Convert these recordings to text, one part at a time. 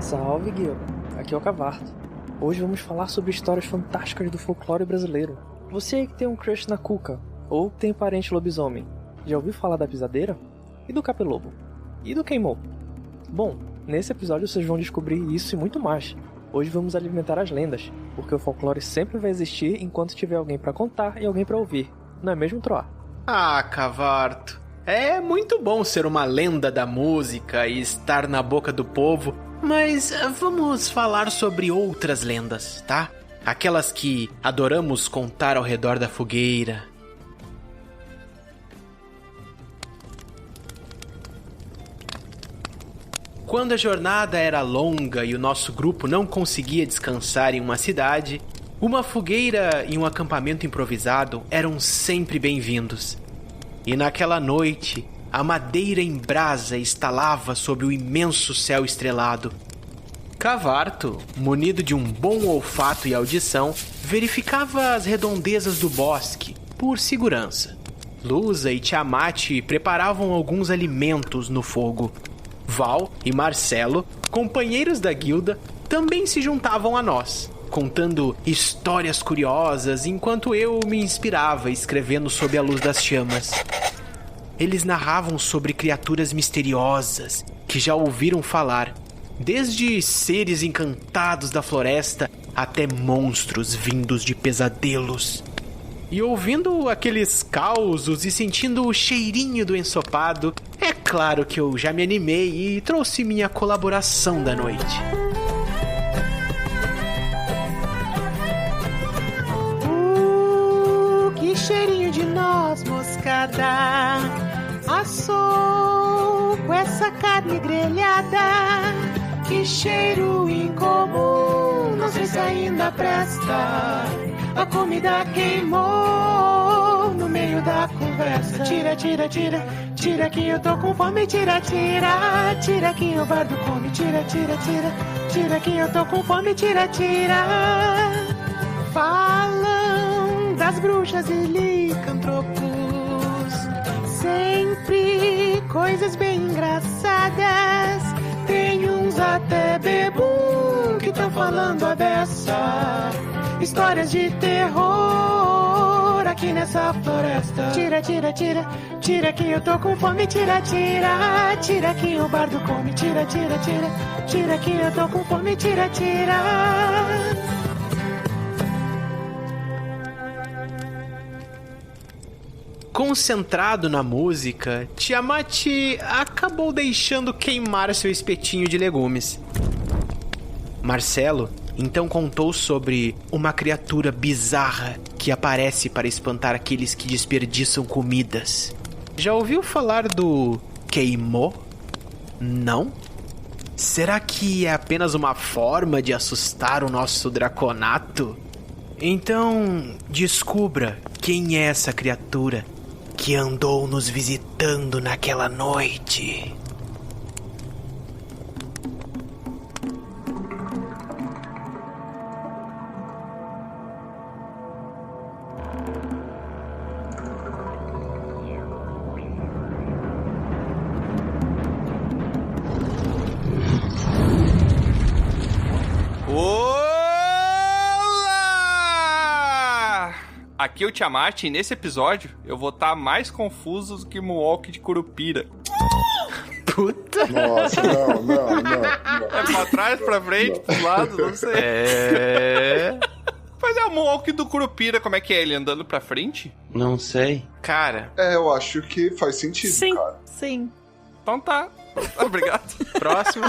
Salve, Guilherme. Aqui é o Cavarto. Hoje vamos falar sobre histórias fantásticas do folclore brasileiro. Você aí que tem um crush na Cuca, ou tem parente lobisomem, já ouviu falar da pisadeira? E do capelobo? E do queimou? Bom, nesse episódio vocês vão descobrir isso e muito mais. Hoje vamos alimentar as lendas, porque o folclore sempre vai existir enquanto tiver alguém pra contar e alguém pra ouvir. Não é mesmo, Troá? Ah, Cavarto, é muito bom ser uma lenda da música e estar na boca do povo, mas vamos falar sobre outras lendas, tá? Aquelas que adoramos contar ao redor da fogueira. Quando a jornada era longa e o nosso grupo não conseguia descansar em uma cidade, uma fogueira e um acampamento improvisado eram sempre bem-vindos. E naquela noite, a madeira em brasa estalava sobre o imenso céu estrelado. Cavarto, munido de um bom olfato e audição, verificava as redondezas do bosque, por segurança. Lusa e Tiamat preparavam alguns alimentos no fogo. Val e Marcelo, companheiros da guilda, também se juntavam a nós, contando histórias curiosas enquanto eu me inspirava escrevendo sob a luz das chamas. Eles narravam sobre criaturas misteriosas que já ouviram falar, desde seres encantados da floresta até monstros vindos de pesadelos. E ouvindo aqueles causos e sentindo o cheirinho do ensopado, é claro que eu já me animei e trouxe minha colaboração da noite. Que cheirinho de noz moscada, assou com essa carne grelhada. Que cheiro incomum, não sei se ainda presta. A comida queimou no meio da conversa. Tira, tira, tira, tira que eu tô com fome. Tira, tira, tira que o bardo come. Tira, tira, tira, tira que eu tô com fome. Tira, tira. Falam das bruxas e licantropos, sempre coisas bem engraçadas. Tem uns até bebum que tão falando a beça. Histórias de terror aqui nessa floresta. Tira, tira, tira, tira que eu tô com fome. Tira, tira, tira que o bardo come. Tira, tira, tira, tira que eu tô com fome. Tira, tira. Concentrado na música, Tiamat acabou deixando queimar seu espetinho de legumes. Marcelo então contou sobre uma criatura bizarra que aparece para espantar aqueles que desperdiçam comidas. Já ouviu falar do queimou? Não? Será que é apenas uma forma de assustar o nosso draconato? Então, descubra quem é essa criatura que andou nos visitando naquela noite. Aqui é o Tiamat e nesse episódio eu vou estar mais confuso do que Moonwalk de Curupira. Puta! Nossa, não. É pra trás, pra frente, pros lados, não sei. Mas é o Moonwalk do Curupira, como é que é? Ele andando pra frente? Não sei. Cara... eu acho que faz sentido, sim, cara. Sim. Então tá. Obrigado. Próximo.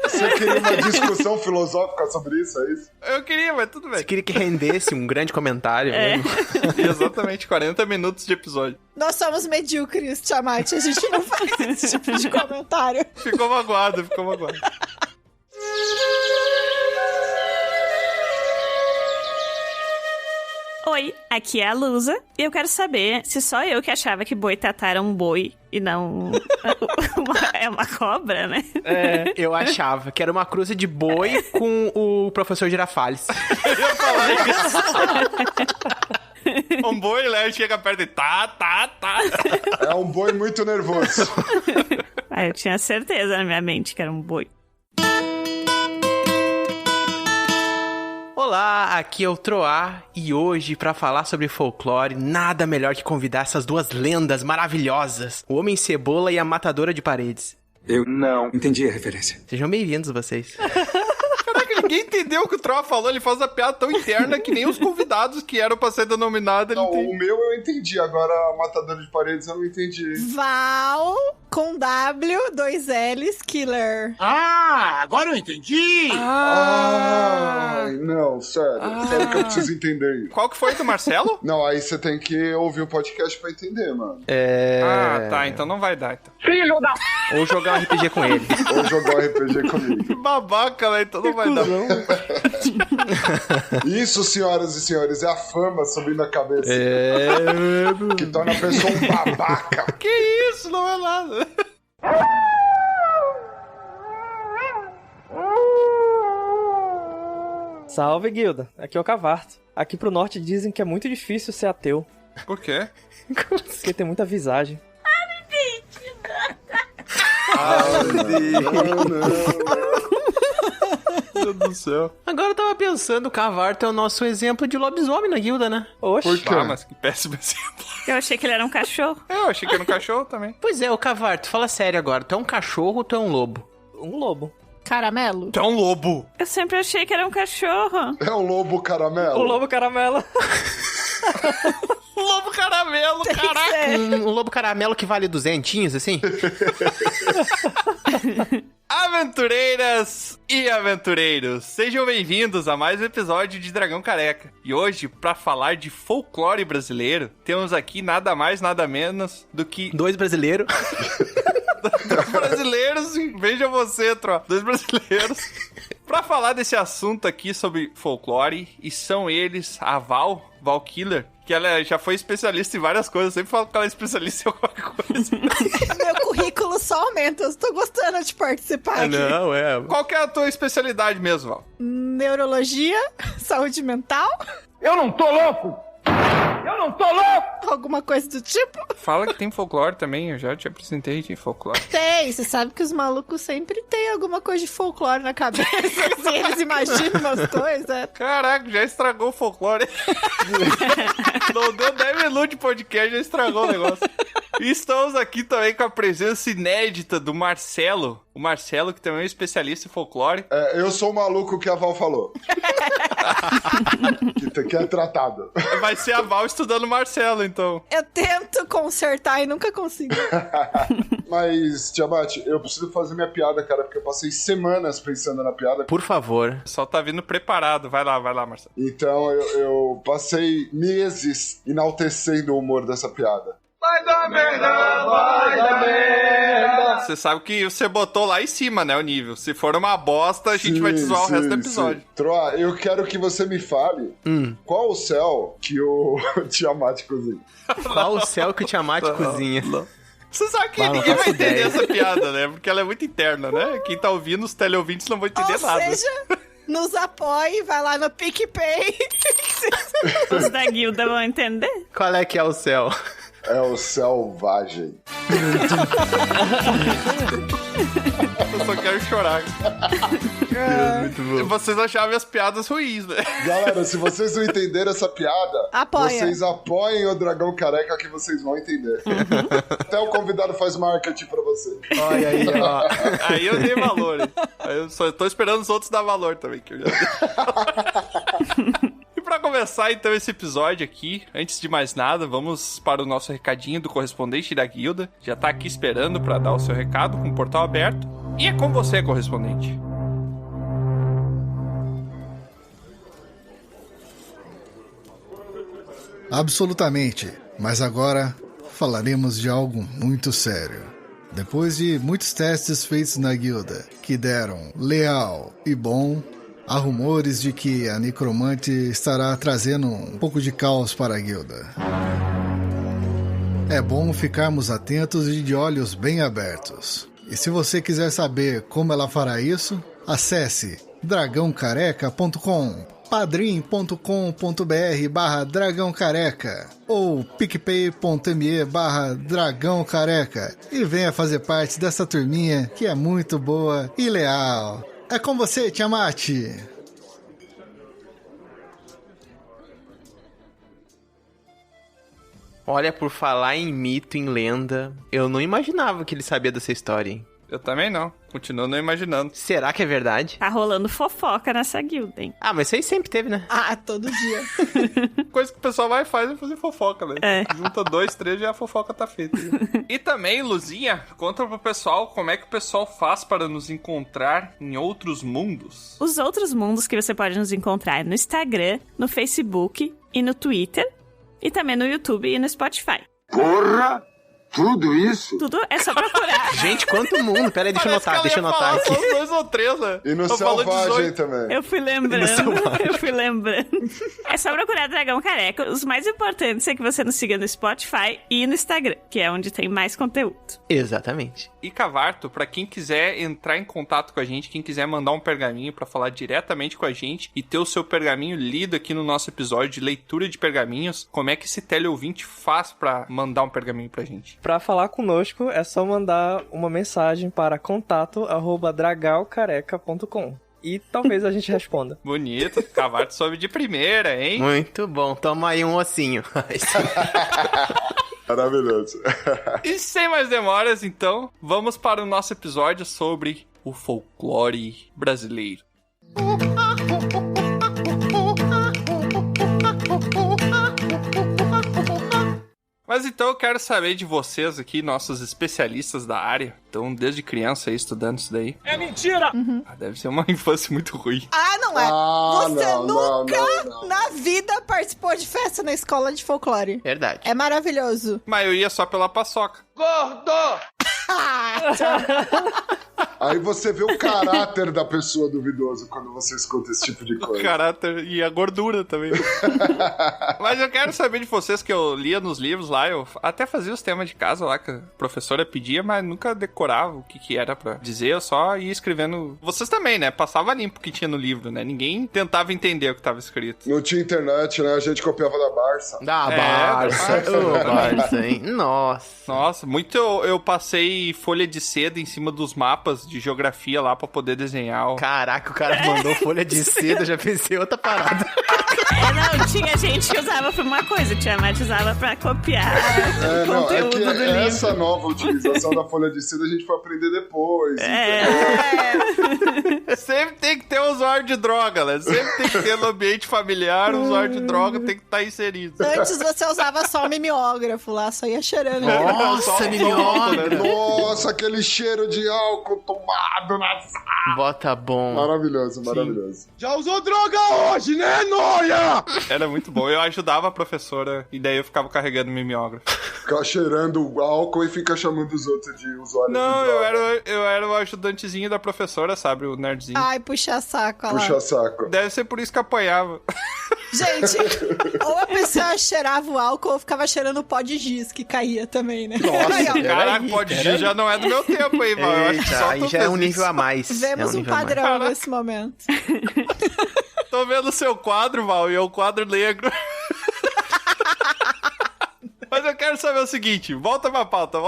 Você queria uma discussão filosófica sobre isso, é isso? Eu queria, mas tudo bem. Você queria que rendesse um grande comentário mesmo? Exatamente, 40 minutos de episódio. Nós somos medíocres, Tiamat. A gente não faz esse tipo de comentário. Ficou magoado. Oi, aqui é a Lusa e eu quero saber se só eu que achava que boitatá era um boi e não é uma cobra, né? É, eu achava que era uma cruza de boi com o professor Girafales. Eu ia falar isso. Um boi, Léo, chega perto e tá. É um boi muito nervoso. Eu tinha certeza na minha mente que era um boi. Olá, aqui é o Troá e hoje, pra falar sobre folclore, nada melhor que convidar essas duas lendas maravilhosas, o Homem-Cebola e a Matadora de Paredes. Eu não entendi a referência. Sejam bem-vindos, vocês. Caraca, ninguém entendeu o que o Troá falou, ele faz a piada tão interna que nem os convidados que eram pra ser denominados ele Não, entende. o meu eu entendi, agora a Matadora de Paredes eu não entendi. Val com W, 2 L's, Killer. Ah, agora eu entendi! Ai, não, sério. Sério que eu preciso entender isso. Qual que foi do Marcelo? Não, aí você tem que ouvir o podcast pra entender, mano. Ah, tá, então não vai dar. Então. Ou jogar um RPG com ele. Ou jogar um RPG comigo. Que babaca, né? Então não vai dar. Isso, senhoras e senhores, é a fama subindo a cabeça. Que torna a pessoa um babaca. Que isso, não é nada. Salve, Guilda. Aqui é o Cavarto. Aqui pro norte dizem que é muito difícil ser ateu, Por quê? porque tem muita visagem. Meu Deus do céu. Agora eu tava pensando, o Cavarto é o nosso exemplo de lobisomem na guilda, né? Oxe, Por quê? Ah, mas que péssimo exemplo. Eu achei que ele era um cachorro. Eu achei que era um cachorro também. Pois é, o Cavarto, fala sério agora, tu é um cachorro ou tu é um lobo? um lobo. Caramelo. Tu é um lobo. Eu sempre achei que era um cachorro. É o lobo caramelo? O lobo caramelo. Um lobo caramelo, caraca. Um lobo caramelo que vale 200, assim? Aventureiras e aventureiros, sejam bem-vindos a mais um episódio de Dragão Careca. E hoje, pra falar de folclore brasileiro, temos aqui nada mais, nada menos do que 2 brasileiros. dois brasileiros, veja você, Tro, 2 brasileiros, pra falar desse assunto aqui sobre folclore, e são eles a Val Killer, que ela já foi especialista em várias coisas, eu sempre falo que ela é especialista em alguma coisa. Meu currículo só aumenta, eu estou gostando de participar aqui. Não, é. Qual que é a tua especialidade mesmo, Val? Neurologia, saúde mental, Eu não tô louco! Eu não tô louco! alguma coisa do tipo. Fala que tem folclore também, eu já te apresentei de folclore. Tem, você sabe que os malucos sempre têm alguma coisa de folclore na cabeça, assim, eles imaginam umas coisas. Caraca, já estragou o folclore. Não deu 10 minutos de podcast, já estragou o negócio. E estamos aqui também com a presença inédita do Marcelo. O Marcelo, que também é um especialista em folclore. É, eu sou o maluco que a Val falou. que é tratado. Vai ser a Val estudando Marcelo, então. Eu tento consertar e nunca consigo. Mas, Tiamat, eu preciso fazer minha piada, cara, porque eu passei semanas pensando na piada. Por favor. Só tá vindo preparado. Vai lá, Marcelo. Então eu passei meses enaltecendo o humor dessa piada. Vai dar merda, vai dar merda! Você sabe que você botou lá em cima, né, o nível. Se for uma bosta, a gente vai te zoar o resto do episódio. Troa, eu quero que você me fale qual o céu que o Tiamat cozinha. Qual o céu que o Tiamat cozinha? Você sabe que Ah, não ninguém vai faço entender ideia. essa piada, né? Porque ela é muito interna, né? Quem tá ouvindo, os teleouvintes não vão entender Ou nada. seja, nos apoie, vai lá no PicPay. Os da guilda vão entender. Qual é que é o céu? É o selvagem. Eu só quero chorar. Muito bom. Vocês achavam as piadas ruins, né? Galera, se vocês não entenderam essa piada, Apoia. vocês apoiem o Dragão Careca que vocês vão entender. Até o convidado faz marketing pra você. Olha aí, ó. Aí eu dei valor, hein? Aí eu só tô esperando os outros dar valor também, que eu já dei. E pra começar, então, esse episódio aqui, antes de mais nada, vamos para o nosso recadinho do correspondente da guilda. Já tá aqui esperando pra dar o seu recado com o portal aberto. E é com você, correspondente. Absolutamente, mas agora falaremos de algo muito sério. Depois de muitos testes feitos na guilda, que deram leal e bom, há rumores de que a necromante estará trazendo um pouco de caos para a guilda. É bom ficarmos atentos e de olhos bem abertos. E se você quiser saber como ela fará isso, acesse dragãocareca.com, padrim.com.br/dragãocareca ou picpay.me/dragãocareca e venha fazer parte dessa turminha que é muito boa e leal. É com você, Tiamat! Olha, por falar em mito, em lenda, eu não imaginava que ele sabia dessa história, hein? Eu também não. Continuo não imaginando. Será que é verdade? Tá rolando fofoca nessa guilda, hein? Ah, mas isso aí sempre teve, né? Ah, todo dia. Coisa que o pessoal vai e faz é fazer fofoca, né? É. Junta 2, 3 e a fofoca tá feita. E também, Luzinha, conta pro pessoal como é que o pessoal faz para nos encontrar em outros mundos. Os outros mundos que você pode nos encontrar no Instagram, no Facebook e no Twitter. E também no YouTube e no Spotify. Porra! Tudo isso? Tudo é só procurar. Gente, quanto mundo. Pera aí, deixa eu anotar aqui. Só os 2 ou 3, né? E no Selvagem também. Eu fui lembrando. É só procurar Dragão Careca. Os mais importantes é que você nos siga no Spotify e no Instagram, que é onde tem mais conteúdo. Exatamente. E Cavarto, pra quem quiser entrar em contato com a gente, quem quiser mandar um pergaminho pra falar diretamente com a gente e ter o seu pergaminho lido aqui no nosso episódio de leitura de pergaminhos, como é que esse teleouvinte faz pra mandar um pergaminho pra gente? Pra falar conosco, é só mandar uma mensagem para contato@dragalcareca.com e talvez a gente responda. Bonito, Cavarto soube de primeira, hein? Muito bom, toma aí um ossinho. Maravilhoso. E sem mais demoras, então, vamos para o nosso episódio sobre o folclore brasileiro. Mas então eu quero saber de vocês aqui, nossos especialistas da área. Então, desde criança aí, estudando isso daí. É mentira! Deve ser uma infância muito ruim. Ah, não é? Você não, nunca não. na vida participou de festa na escola de folclore. Verdade. É maravilhoso. Mas eu ia só pela paçoca. Gordo! Aí você vê o caráter da pessoa duvidoso quando você escuta esse tipo de O coisa. caráter e a gordura também. Mas eu quero saber de vocês, que eu lia nos livros lá, eu até fazia os temas de casa lá que a professora pedia, mas nunca decorava o que era pra dizer, eu só ia escrevendo. Vocês também, né? Passava limpo o que tinha no livro, né? Ninguém tentava entender o que tava escrito. Não tinha internet, né? A gente copiava da Barça. Da É, Barça. da Barça. Ô, Barça, hein? Nossa. Nossa, muito eu passei folha de seda em cima dos mapas de geografia lá pra poder desenhar. Caraca, o cara mandou folha de seda, já pensei outra parada. Não, tinha gente que usava pra uma coisa, o Tiamat usava pra copiar o Não, é conteúdo que do livro. essa nova utilização da folha de seda a gente foi aprender depois. Sempre tem que ter um usuário de droga, né? Sempre tem que ter no ambiente familiar, um usuário de droga tem que estar inserido. Antes você usava só o mimeógrafo lá, só ia cheirando. Nossa, minhoca. Nossa, aquele cheiro de álcool tomado na sala. Bota bom. Maravilhoso, maravilhoso. Já usou droga hoje, né, Noia? Era muito bom. Eu ajudava a professora e daí eu ficava carregando mimeógrafo. Ficar cheirando o álcool e fica chamando os outros de usuário Não, de droga. eu era o ajudantezinho da professora, sabe? O nerdzinho. Ai, puxa saco, olha lá. Puxa saco. Deve ser por isso que apanhava. Gente, ou a pessoa cheirava o álcool ou ficava cheirando o pó de giz que caía também, né? Aí, ó, Caraca, pode ir, já não é do meu tempo aí, Val. Eu acho que Eita, só aí tu já é fez um nível isso. a mais. vemos é um nível a mais. padrão nesse momento. Tô vendo o seu quadro, Val, e é um quadro negro. Mas eu quero saber o seguinte, volta pra pauta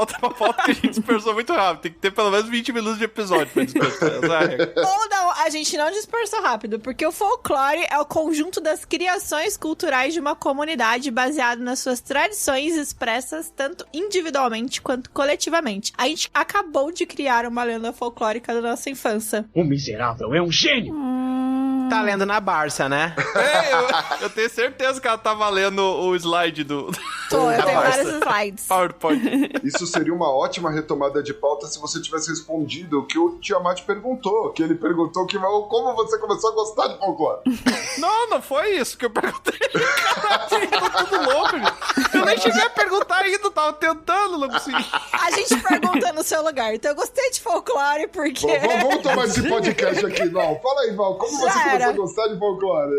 que a gente dispersou muito rápido. Tem que ter pelo menos 20 minutos de episódio pra dispersar. Essa é a regra. Ou não, a gente não dispersou rápido, porque o folclore é o conjunto das criações culturais de uma comunidade baseado nas suas tradições expressas tanto individualmente quanto coletivamente. A gente acabou de criar uma lenda folclórica da nossa infância. O miserável é um gênio! Tá lendo na Barça, né? Eu tenho certeza que ela tava lendo o slide do Eu tenho vários slides. PowerPoint. Isso seria uma ótima retomada de pauta se você tivesse respondido o que o Tiamat perguntou. Que ele perguntou como você começou a gostar de folclore. Não foi isso que eu perguntei. Caralho, tô tudo louco, gente. Eu nem cheguei a perguntar ainda, tava tentando, não consegui. A gente pergunta no seu lugar. Então eu gostei de folclore porque... Vamos tomar esse podcast aqui, Val. Fala aí, Val, como você começou a gostar de folclore?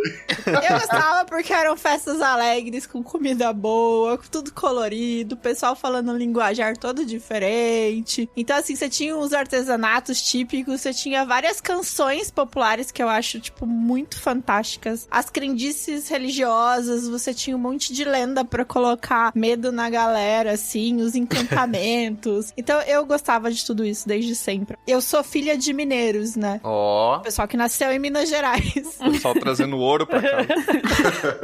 Eu gostava porque eram festas alegres, com comida boa, com tudo colorido, o pessoal falando um linguajar todo diferente. Então, assim, você tinha os artesanatos típicos, você tinha várias canções populares que eu acho, tipo, muito fantásticas. As crendices religiosas, você tinha um monte de lenda pra colocar colocar medo na galera, assim, os encantamentos. Então eu gostava de tudo isso desde sempre. Eu sou filha de mineiros, né? Ó. Pessoal que nasceu em Minas Gerais. O pessoal trazendo ouro pra cá.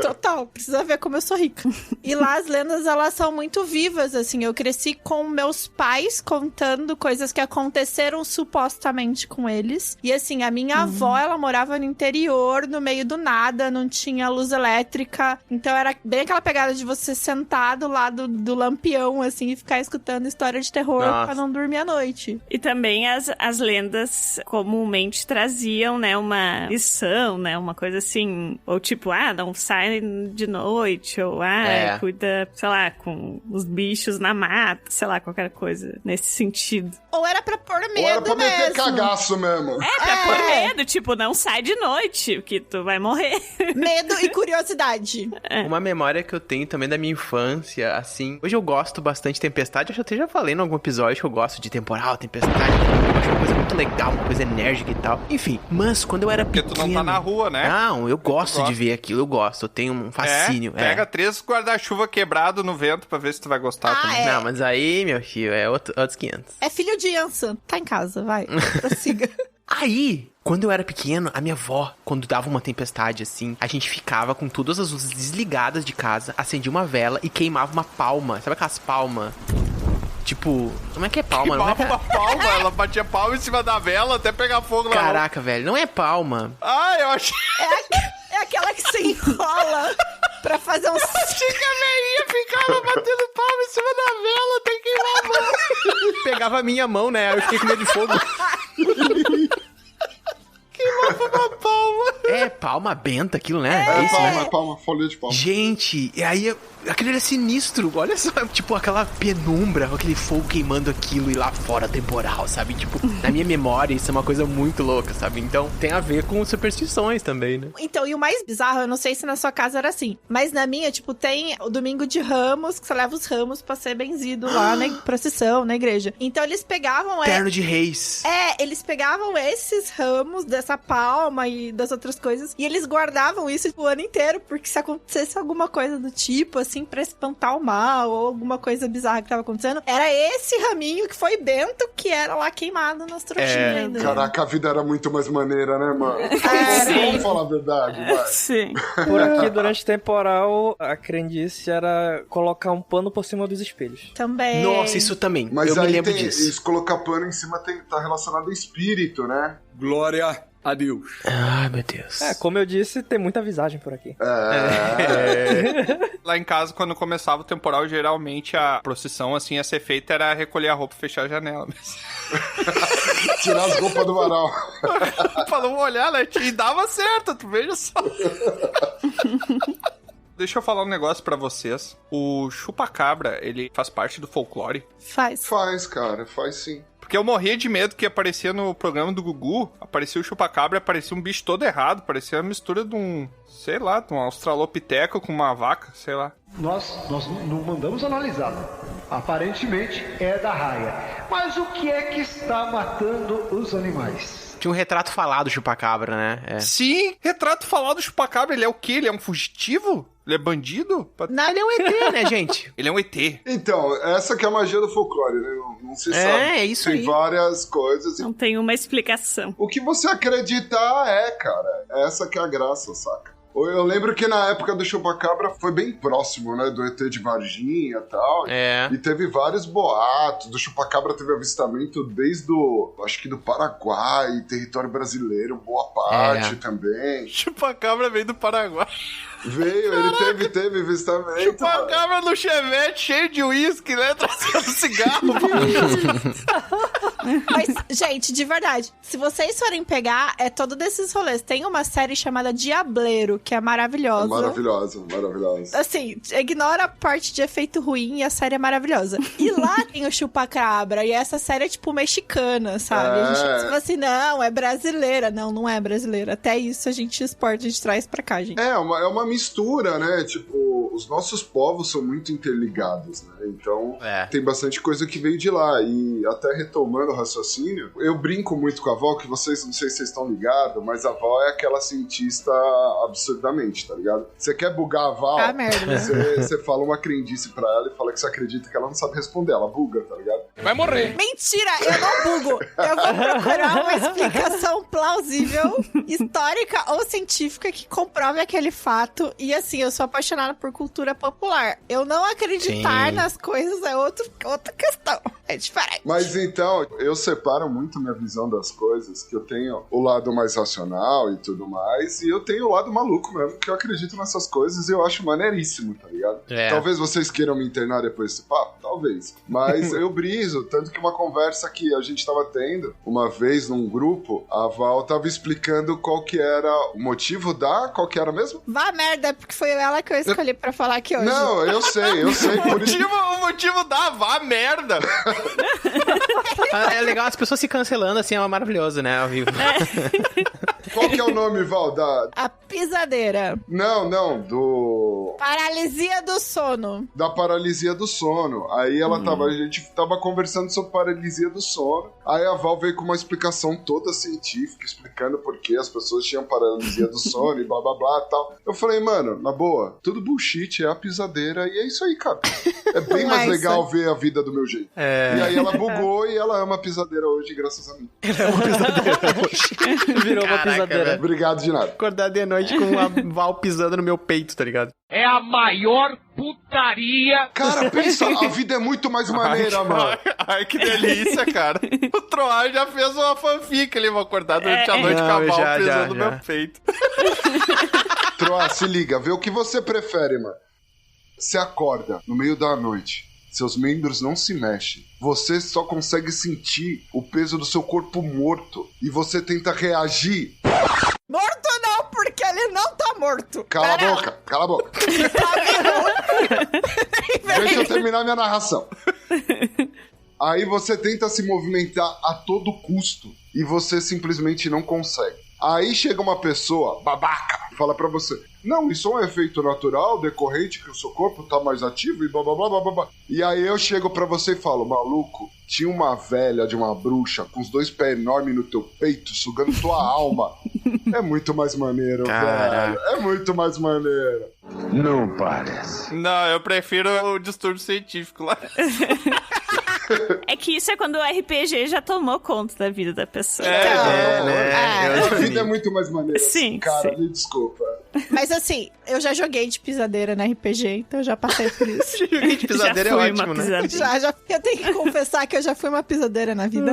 Total, precisa ver como eu sou rica. E lá as lendas, elas são muito vivas, assim. Eu cresci com meus pais contando coisas que aconteceram supostamente com eles. E assim, a minha avó, ela morava no interior, no meio do nada, não tinha luz elétrica. Então era bem aquela pegada de você sentar do lado do lampião, assim, e ficar escutando história de terror pra não dormir à noite. E também as lendas comumente traziam, né, uma lição, né, uma coisa assim, ou tipo, não sai de noite, ou cuida, sei lá, com os bichos na mata, sei lá, qualquer coisa nesse sentido. Ou era pra pôr medo mesmo. Ou era pra meter cagaço mesmo. Pra pôr medo, tipo, não sai de noite, porque tu vai morrer. Medo e curiosidade. Uma memória que eu tenho também da minha infância, assim... Hoje eu gosto bastante de Tempestade, eu até já falei em algum episódio que eu gosto de temporal, Tempestade, eu acho uma coisa muito legal, uma coisa enérgica e tal. Enfim, mas quando eu era pequeno... Porque tu não tá na rua, né? Não, eu gosto de ver aquilo, eu tenho um fascínio. Pega 3 guarda-chuva quebrado no vento pra ver se tu vai gostar também. Não, mas aí, meu filho, é outros 500. É filho de Yansan, tá em casa, vai, prossiga. Aí, quando eu era pequeno, a minha avó, quando dava uma tempestade assim, a gente ficava com todas as luzes desligadas de casa, acendia uma vela e queimava uma palma. Sabe aquelas palmas? Tipo, como é que é palma? Queimava uma palma, ela batia palma em cima da vela até pegar fogo lá. Caraca, velho, não é palma. Eu achei... É aquela que se enrola pra fazer um... Achei que a velhinha ficava batendo palma em cima da vela até queimar a mão. Pegava a minha mão, né? Eu fiquei com medo de fogo. Queimava uma palma. É, palma benta aquilo, né? É isso, né? Palma, folha de palma. Gente, e aí aquilo era sinistro. Olha só, tipo, aquela penumbra, aquele fogo queimando aquilo e lá fora temporal, sabe? Tipo, na minha memória, isso é uma coisa muito louca, sabe? Então, tem a ver com superstições também, né? Então, e o mais bizarro, eu não sei se na sua casa era assim, mas na minha, tipo, tem o domingo de Ramos, que você leva os ramos pra ser benzido lá na procissão, na igreja. Então, eles pegavam... Terno de reis. Eles pegavam esses ramos dessa palma e das outras coisas, e eles guardavam isso o ano inteiro, porque se acontecesse alguma coisa do tipo, assim, pra espantar o mal, ou alguma coisa bizarra que tava acontecendo, era esse raminho que foi bento que era lá queimado nas trouxinhas ainda. Caraca, a vida era muito mais maneira, né, mano? Vamos falar a verdade, vai. Sim. Por aqui, durante o temporal, a crendice era colocar um pano por cima dos espelhos. Também. Nossa, isso também. Mas eu aí me lembro tem disso. isso, colocar pano em cima tá relacionado a espírito, né? Glória a Deus. Ai, meu Deus. Como eu disse, tem muita visagem por aqui. Lá em casa, quando começava o temporal, geralmente a procissão, assim, a ser feita era recolher a roupa e fechar a janela mesmo. Tirar as roupas do varal. Pra não olhar, né? E dava certo, tu veja só. Deixa eu falar um negócio pra vocês. O chupa-cabra, ele faz parte do folclore? Faz, cara, faz sim. Porque eu morria de medo que aparecia no programa do Gugu, aparecia o chupa-cabra, aparecia um bicho todo errado, parecia uma mistura de um, sei lá, de um australopiteco com uma vaca, sei lá. Nós não mandamos analisar. Aparentemente é da raia. Mas o que é que está matando os animais? Tinha um retrato falado do chupacabra, né? Sim, retrato falado do chupacabra. Ele é o quê? Ele é um fugitivo? Ele é bandido? Não, ele é um ET, né, gente? Ele é um ET. Então, essa que é a magia do folclore, né? Não se sabe. É isso tem aí. Várias coisas. Não tem uma explicação. O que você acreditar cara. Essa que é a graça, saca? Eu lembro que na época do chupacabra foi bem próximo, né? Do ET de Varginha e tal. E teve vários boatos. Do chupacabra teve avistamento desde acho que do Paraguai, território brasileiro, boa parte também. Chupacabra veio do Paraguai. Veio, ele teve avistamento. Chupacabra no Chevette, cheio de uísque, né? Trazendo cigarro. Mas, gente, de verdade, se vocês forem pegar, é todo desses rolês. Tem uma série chamada Diableiro, que é maravilhosa. Maravilhosa. Assim, ignora a parte de efeito ruim e a série é maravilhosa. E lá tem o Chupacabra, e essa série é tipo mexicana, sabe? A gente fala assim, não, é brasileira. Não é brasileira. Até isso a gente exporta, a gente traz pra cá, gente. É uma mistura, né? Tipo, os nossos povos são muito interligados, né? Então, tem bastante coisa que veio de lá. E até retomando o raciocínio, eu brinco muito com a Val, que vocês, não sei se vocês estão ligados, mas a Val é aquela cientista absurdamente, tá ligado? Você quer bugar a Val, você fala uma crendice pra ela e fala que você acredita que ela não sabe responder. Ela buga, tá ligado? Vai morrer. Mentira, eu não bugo. Eu vou procurar uma explicação plausível, histórica ou científica que comprove aquele fato. E assim, eu sou apaixonada por cultura popular. Eu não acreditar nas coisas é outra questão. É diferente. Mas então, eu separo muito minha visão das coisas, que eu tenho o lado mais racional e tudo mais, e eu tenho o lado maluco mesmo, que eu acredito nessas coisas e eu acho maneiríssimo, tá ligado? Talvez vocês queiram me internar depois desse papo, talvez. Mas eu briso, tanto que uma conversa que a gente tava tendo uma vez num grupo, a Val tava explicando qual que era o motivo qual que era mesmo? Vá merda, porque foi ela que eu escolhi pra falar aqui hoje. Não, eu sei. O motivo da vá merda. É legal as pessoas se cancelando, assim, é maravilhoso, né, ao vivo. Qual que é o nome, Val? A pisadeira. Não, Paralisia do sono. Da paralisia do sono. Aí a gente tava conversando sobre paralisia do sono. Aí a Val veio com uma explicação toda científica, explicando por que as pessoas tinham paralisia do sono e blá blá blá e tal. Eu falei, mano, na boa, tudo bullshit, é a pisadeira e é isso aí, cara. É bem mais legal ver a vida do meu jeito. E aí ela bugou e ela ama a pisadeira hoje, graças a mim. Ela ama a pisadeira hoje. Virou uma pisadeira. Velho. Obrigado de nada. Acordar de noite com uma Val pisando no meu peito, tá ligado? É a maior putaria. Cara, pensa, a vida é muito mais maneira, mano. Ai, que delícia, cara. O Troar já fez uma fanfic ali, vou acordar durante a noite com a Val pisando no meu peito. Troar, se liga, vê o que você prefere, mano. Você acorda no meio da noite, seus membros não se mexem. Você só consegue sentir o peso do seu corpo morto. E você tenta reagir. Morto não, porque ele não tá morto. Cala a boca. Deixa eu terminar minha narração. Aí você tenta se movimentar a todo custo. E você simplesmente não consegue. Aí chega uma pessoa, babaca, fala pra você: não, isso é um efeito natural, decorrente que o seu corpo tá mais ativo e blá blá blá blá blá. E aí eu chego pra você e falo: maluco, tinha uma velha de uma bruxa com os 2 pés enormes no teu peito, sugando tua alma. É muito mais maneiro, velho. É muito mais maneiro. Não parece. Não, eu prefiro o distúrbio científico lá. É que isso é quando o RPG já tomou conta da vida da pessoa. A vida é muito mais maneira. Sim, cara, sim. me desculpa. Mas assim, eu já joguei de pisadeira na RPG, então eu já passei por isso. Joguei de pisadeira é ótimo, né? Já. Eu tenho que confessar que eu já fui uma pisadeira na vida.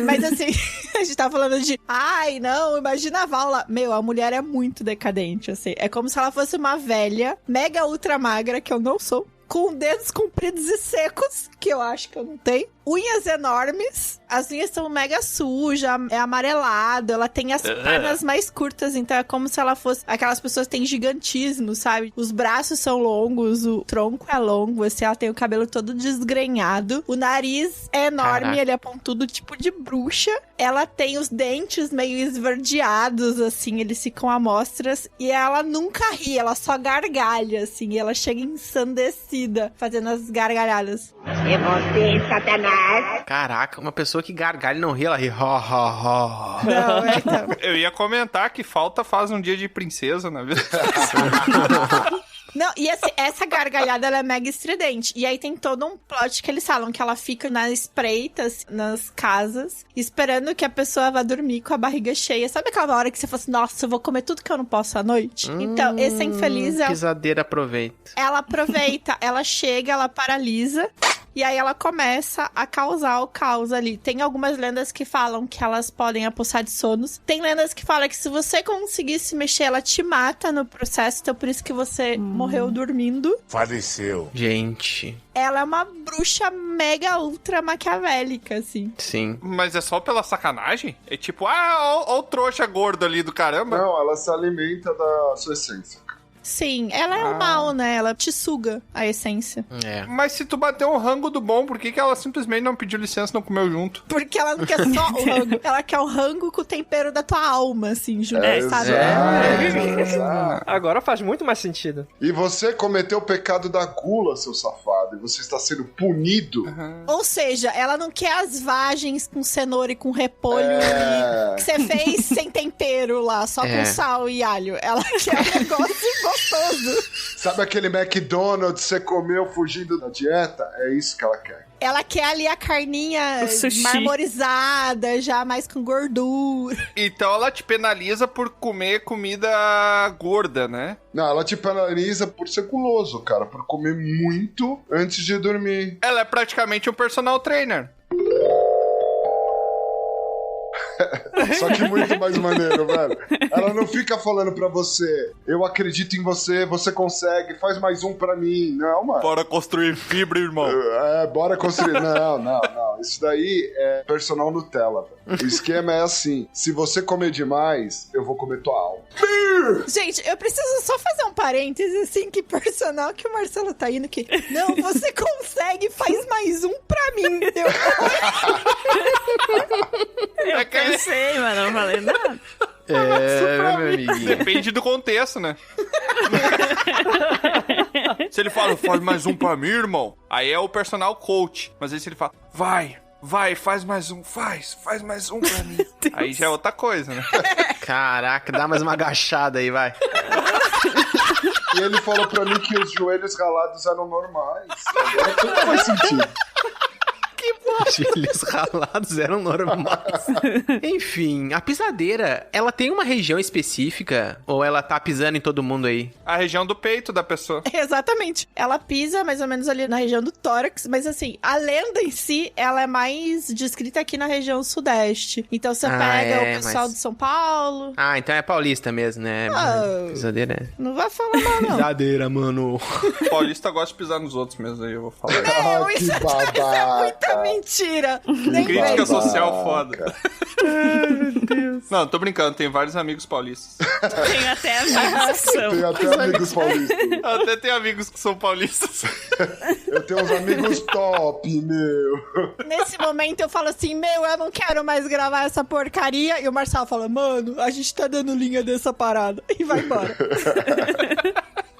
Mas assim, a gente tava falando de... Ai, não, imagina a Val lá. Meu, a mulher é muito decadente, assim. É como se ela fosse uma velha, mega ultra magra, que eu não sou, com dedos compridos e secos, que eu acho que eu não tenho. Unhas enormes, as unhas são mega sujas, é amarelado, ela tem as pernas mais curtas, então é como se ela fosse... Aquelas pessoas que têm gigantismo, sabe? Os braços são longos, o tronco é longo, assim, ela tem o cabelo todo desgrenhado, o nariz é enorme, ele é pontudo, tipo de bruxa. Ela tem os dentes meio esverdeados, assim, eles ficam à mostras, e ela nunca ri, ela só gargalha, assim, e ela chega ensandecida, fazendo as gargalhadas. É você, Satanás. Caraca, uma pessoa que gargalha e não ri, ela ri. Não, então. Eu ia comentar que falta faz um dia de princesa na vida. Não, e essa gargalhada, ela é mega estridente. E aí tem todo um plot que eles falam que ela fica nas espreitas, nas casas, esperando que a pessoa vá dormir com a barriga cheia. Sabe aquela hora que você fala assim, nossa, eu vou comer tudo que eu não posso à noite? Então, esse infeliz... Pisadeira aproveita. Ela aproveita, ela chega, ela paralisa... E aí ela começa a causar o caos ali. Tem algumas lendas que falam que elas podem apossar de sonos. Tem lendas que falam que se você conseguir se mexer, ela te mata no processo. Então por isso que você morreu dormindo. Faleceu. Gente... Ela é uma bruxa mega ultra maquiavélica, assim. Sim. Mas é só pela sacanagem? É tipo, ó o trouxa gordo ali do caramba. Não, ela se alimenta da sua essência. Sim, ela é o mal, né? Ela te suga a essência. Mas se tu bater um rango do bom, por que ela simplesmente não pediu licença e não comeu junto? Porque ela não quer só o rango. Ela quer o rango com o tempero da tua alma, assim, junto, sabe? Agora faz muito mais sentido. E você cometeu o pecado da gula, seu safado, e você está sendo punido. Ou seja, ela não quer as vagens com cenoura e com repolho que você fez sem tempero lá, só com sal e alho. Ela quer um negócio gostoso. Sabe aquele McDonald's que você comeu fugindo da dieta? É isso que ela quer. Ela quer ali a carninha marmorizada, já mais com gordura. Então ela te penaliza por comer comida gorda, né? Não, ela te penaliza por ser guloso, cara. Por comer muito antes de dormir. Ela é praticamente um personal trainer. Só que muito mais maneiro, velho. Ela não fica falando pra você, eu acredito em você, você consegue, faz mais um pra mim. Não, mano. Bora construir fibra, irmão. Bora construir. Não. Isso daí é personal Nutella, velho. O esquema é assim, se você comer demais, eu vou comer tua alma. Gente, eu preciso só fazer um parêntese, assim, que personal que o Marcelo tá indo, que não, você consegue, faz mais um pra mim, entendeu? Eu pensei, mas não falei nada. Meu amiguinho. Depende do contexto, né? Se ele fala, faz mais um pra mim, irmão, aí é o personal coach. Mas aí se ele fala, vai, faz mais um, faz mais um pra mim. Aí já é outra coisa, né? Caraca, dá mais uma agachada aí, vai. E ele falou pra mim que os joelhos ralados eram normais. Agora tudo faz sentido. Joelhos ralados eram normais. Enfim, a pisadeira, ela tem uma região específica? Ou ela tá pisando em todo mundo aí? A região do peito da pessoa. Exatamente. Ela pisa mais ou menos ali na região do tórax, mas assim, a lenda em si, ela é mais descrita aqui na região sudeste. Então você pega o pessoal de São Paulo. Ah, então é paulista mesmo, né? Pisadeira. Não vai falar mal, não. Pisadeira, mano. Paulista gosta de pisar nos outros mesmo, aí eu vou falar. Isso é muita mentira. Nem crítica social foda. Ai, meu Deus. Não, tô brincando, tem vários amigos paulistas. Tem até amigos que são. Tem até amigos paulistas. Até tem amigos que são paulistas. Eu tenho uns amigos top, meu. Nesse momento eu falo assim, eu não quero mais gravar essa porcaria. E o Marcelo fala, mano, a gente tá dando linha dessa parada. E vai embora.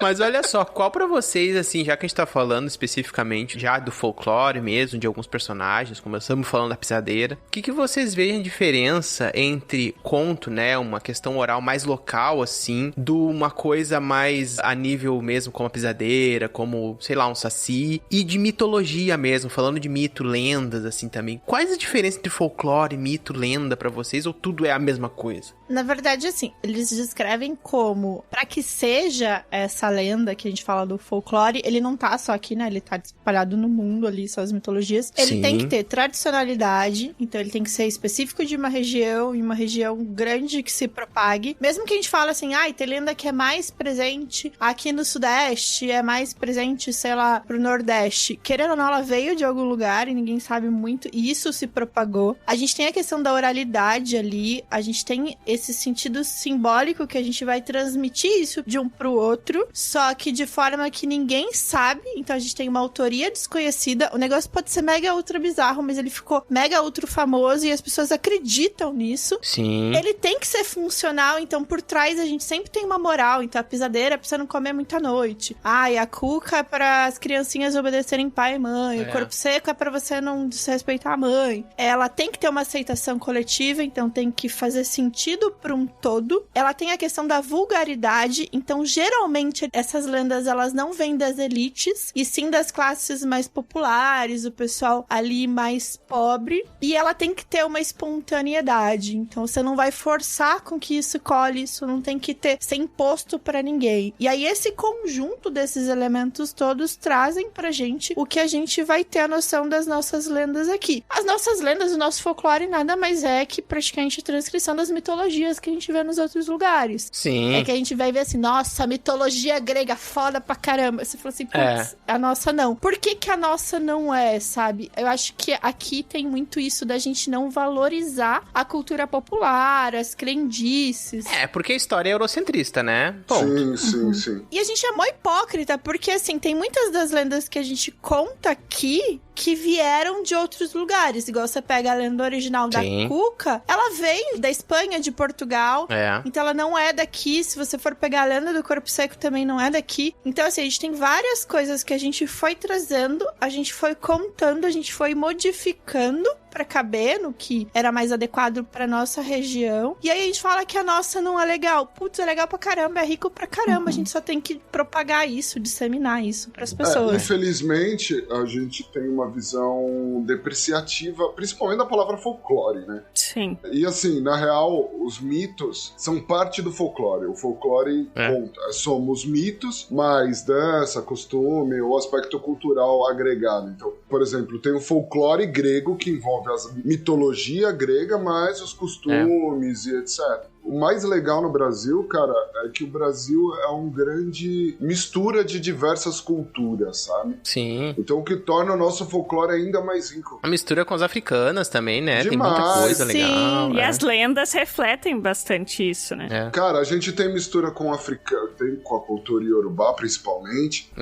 Mas olha só, qual pra vocês, assim, já que a gente tá falando especificamente já do folclore mesmo, de alguns personagens, começamos falando da pisadeira, o que vocês veem a diferença entre conto, né, uma questão oral mais local, assim, de uma coisa mais a nível mesmo, como a pisadeira, como, sei lá, um saci, e de mitologia mesmo, falando de mito, lendas, assim, também. Quais a diferença entre folclore, mito, lenda pra vocês, ou tudo é a mesma coisa? Na verdade, assim, eles descrevem como, pra que seja essa lenda que a gente fala do folclore, ele não tá só aqui, né? Ele tá espalhado no mundo ali, só as mitologias. Ele tem que ter tradicionalidade, então ele tem que ser específico de uma região, e uma região grande que se propague. Mesmo que a gente fale assim, tem lenda que é mais presente aqui no Sudeste, é mais presente, sei lá, pro Nordeste. Querendo ou não, ela veio de algum lugar e ninguém sabe muito, e isso se propagou. A gente tem a questão da oralidade ali, a gente tem esse sentido simbólico que a gente vai transmitir isso de um pro outro, só que de forma que ninguém sabe, então a gente tem uma autoria desconhecida. O negócio pode ser mega ultra bizarro, mas ele ficou mega ultra famoso e as pessoas acreditam nisso. Sim. Ele tem que ser funcional, então por trás a gente sempre tem uma moral. Então a pisadeira é pra você não comer muita noite. E a cuca é para as criancinhas obedecerem pai e mãe. O corpo seco é pra você não desrespeitar a mãe. Ela tem que ter uma aceitação coletiva, então tem que fazer sentido pra um todo. Ela tem a questão da vulgaridade, então geralmente essas lendas, elas não vêm das elites, e sim das classes mais populares, o pessoal ali mais pobre, e ela tem que ter uma espontaneidade, então você não vai forçar com que isso cole, isso não tem que ser imposto pra ninguém. E aí esse conjunto desses elementos todos trazem pra gente o que a gente vai ter a noção das nossas lendas aqui. As nossas lendas, o nosso folclore nada mais é que praticamente a transcrição das mitologias que a gente vê nos outros lugares. Sim. É que a gente vai ver assim, nossa, a mitologia mitologia grega foda pra caramba. Você falou assim, putz, a nossa não. Por que a nossa não é, sabe? Eu acho que aqui tem muito isso da gente não valorizar a cultura popular, as crendices. Porque a história é eurocentrista, né? Ponto. Sim. E a gente é mó hipócrita, porque assim, tem muitas das lendas que a gente conta aqui que vieram de outros lugares. Igual você pega a lenda original da Cuca, ela veio da Espanha, de Portugal. Então ela não é daqui. Se você for pegar a lenda do Corpo Seco, também não é daqui. Então assim, a gente tem várias coisas que a gente foi trazendo, a gente foi contando, a gente foi modificando pra caber no que era mais adequado pra nossa região. E aí a gente fala que a nossa não é legal. Putz, é legal pra caramba, é rico pra caramba. A gente só tem que propagar isso, disseminar isso pras pessoas. Infelizmente, a gente tem uma visão depreciativa, principalmente da palavra folclore, né? Sim. E assim, na real, os mitos são parte do folclore. O folclore conta. Somos mitos, mais dança, costume, ou aspecto cultural agregado. Então, por exemplo, tem o folclore grego, que envolve a mitologia grega, mais os costumes e etc. O mais legal no Brasil, cara, é que o Brasil é um grande mistura de diversas culturas, sabe? Sim. Então o que torna o nosso folclore ainda mais rico. A mistura com as africanas também, né? Demais. Tem muita coisa legal. Sim, e as lendas refletem bastante isso, né? Cara, a gente tem mistura com africano, tem com a cultura iorubá, principalmente.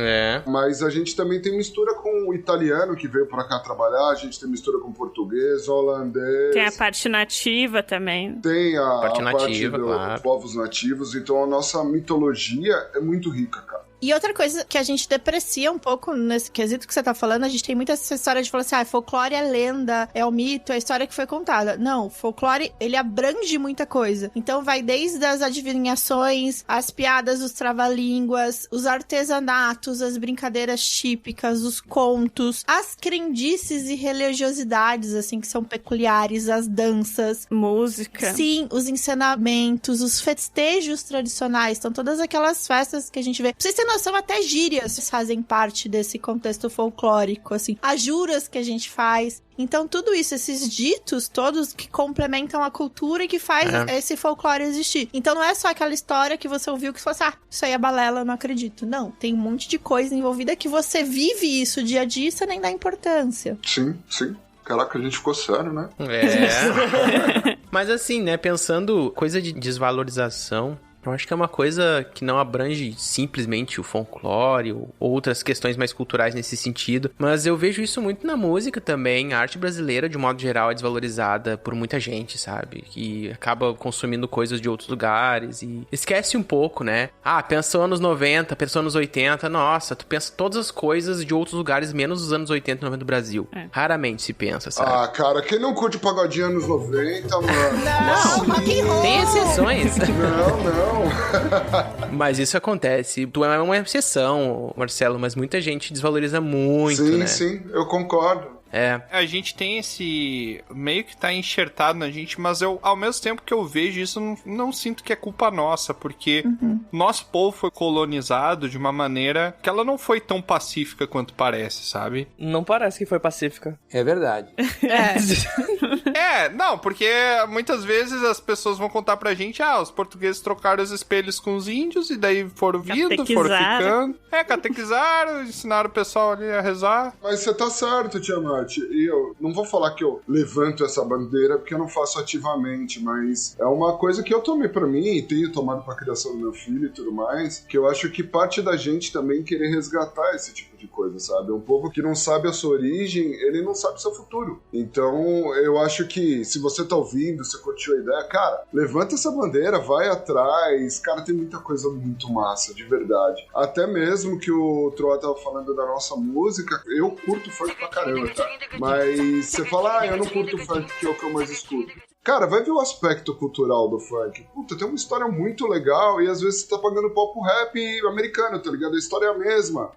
Mas a gente também tem mistura com o italiano, que veio pra cá trabalhar, a gente tem mistura com português, holandês. Tem a parte nativa também. Tem a parte nativa. Claro. Povos nativos, então a nossa mitologia é muito rica, cara. E outra coisa que a gente deprecia um pouco nesse quesito que você tá falando, a gente tem muita essa história de falar assim, folclore é lenda, é o mito, é a história que foi contada. Não, folclore, ele abrange muita coisa. Então vai desde as adivinhações, as piadas, os trava-línguas, os artesanatos, as brincadeiras típicas, os contos, as crendices e religiosidades, assim, que são peculiares, as danças. Música. Sim, os encenamentos, os festejos tradicionais. Então todas aquelas festas que a gente vê. Pra vocês terem noção, até gírias fazem parte desse contexto folclórico, assim. As juras que a gente faz. Então, tudo isso, esses ditos todos que complementam a cultura e que faz esse folclore existir. Então, não é só aquela história que você ouviu que você fala assim, isso aí é balela, eu não acredito. Não, tem um monte de coisa envolvida que você vive isso dia a dia e você nem dá importância. Sim. Caraca, a gente ficou sério, né? Mas assim, né, pensando coisa de desvalorização, eu acho que é uma coisa que não abrange simplesmente o folclore ou outras questões mais culturais nesse sentido, mas eu vejo isso muito na música também. A arte brasileira, de modo geral, é desvalorizada por muita gente, sabe? Que acaba consumindo coisas de outros lugares e esquece um pouco, né? Pensou anos 90, pensou anos 80, nossa, tu pensa todas as coisas de outros lugares, menos os anos 80 e 90 do Brasil. Raramente se pensa, sabe? Cara, quem não curte pagodinho anos 90, mano? Não, tem exceções. Não. Mas isso acontece. Tu é uma exceção, Marcelo, mas muita gente desvaloriza muito, né? Sim, eu concordo. A gente tem esse... meio que tá enxertado na gente, mas eu, ao mesmo tempo que eu vejo isso, não sinto que é culpa nossa, porque nosso povo foi colonizado de uma maneira que ela não foi tão pacífica quanto parece, sabe? Não parece que foi pacífica. É verdade. Não, porque muitas vezes as pessoas vão contar pra gente, os portugueses trocaram os espelhos com os índios, e daí foram vindo, foram ficando. Catequizaram, ensinaram o pessoal ali a rezar. Mas você tá certo, Tiamat. E eu não vou falar que eu levanto essa bandeira, porque eu não faço ativamente, mas é uma coisa que eu tomei pra mim e tenho tomado pra criação do meu filho e tudo mais, que eu acho que parte da gente também querer resgatar esse tipo de coisa, sabe? Um povo que não sabe a sua origem, ele não sabe o seu futuro. Então, eu acho que se você tá ouvindo, você curtiu a ideia, cara, levanta essa bandeira, vai atrás, cara, tem muita coisa muito massa, de verdade. Até mesmo que o Troa tava falando da nossa música, eu curto funk pra caramba, tá? Mas você fala, eu não curto funk, que é o que eu mais escuto. Cara, vai ver o aspecto cultural do funk. Puta, tem uma história muito legal e às vezes você tá pagando pau pro rap americano, tá ligado? A história é a mesma.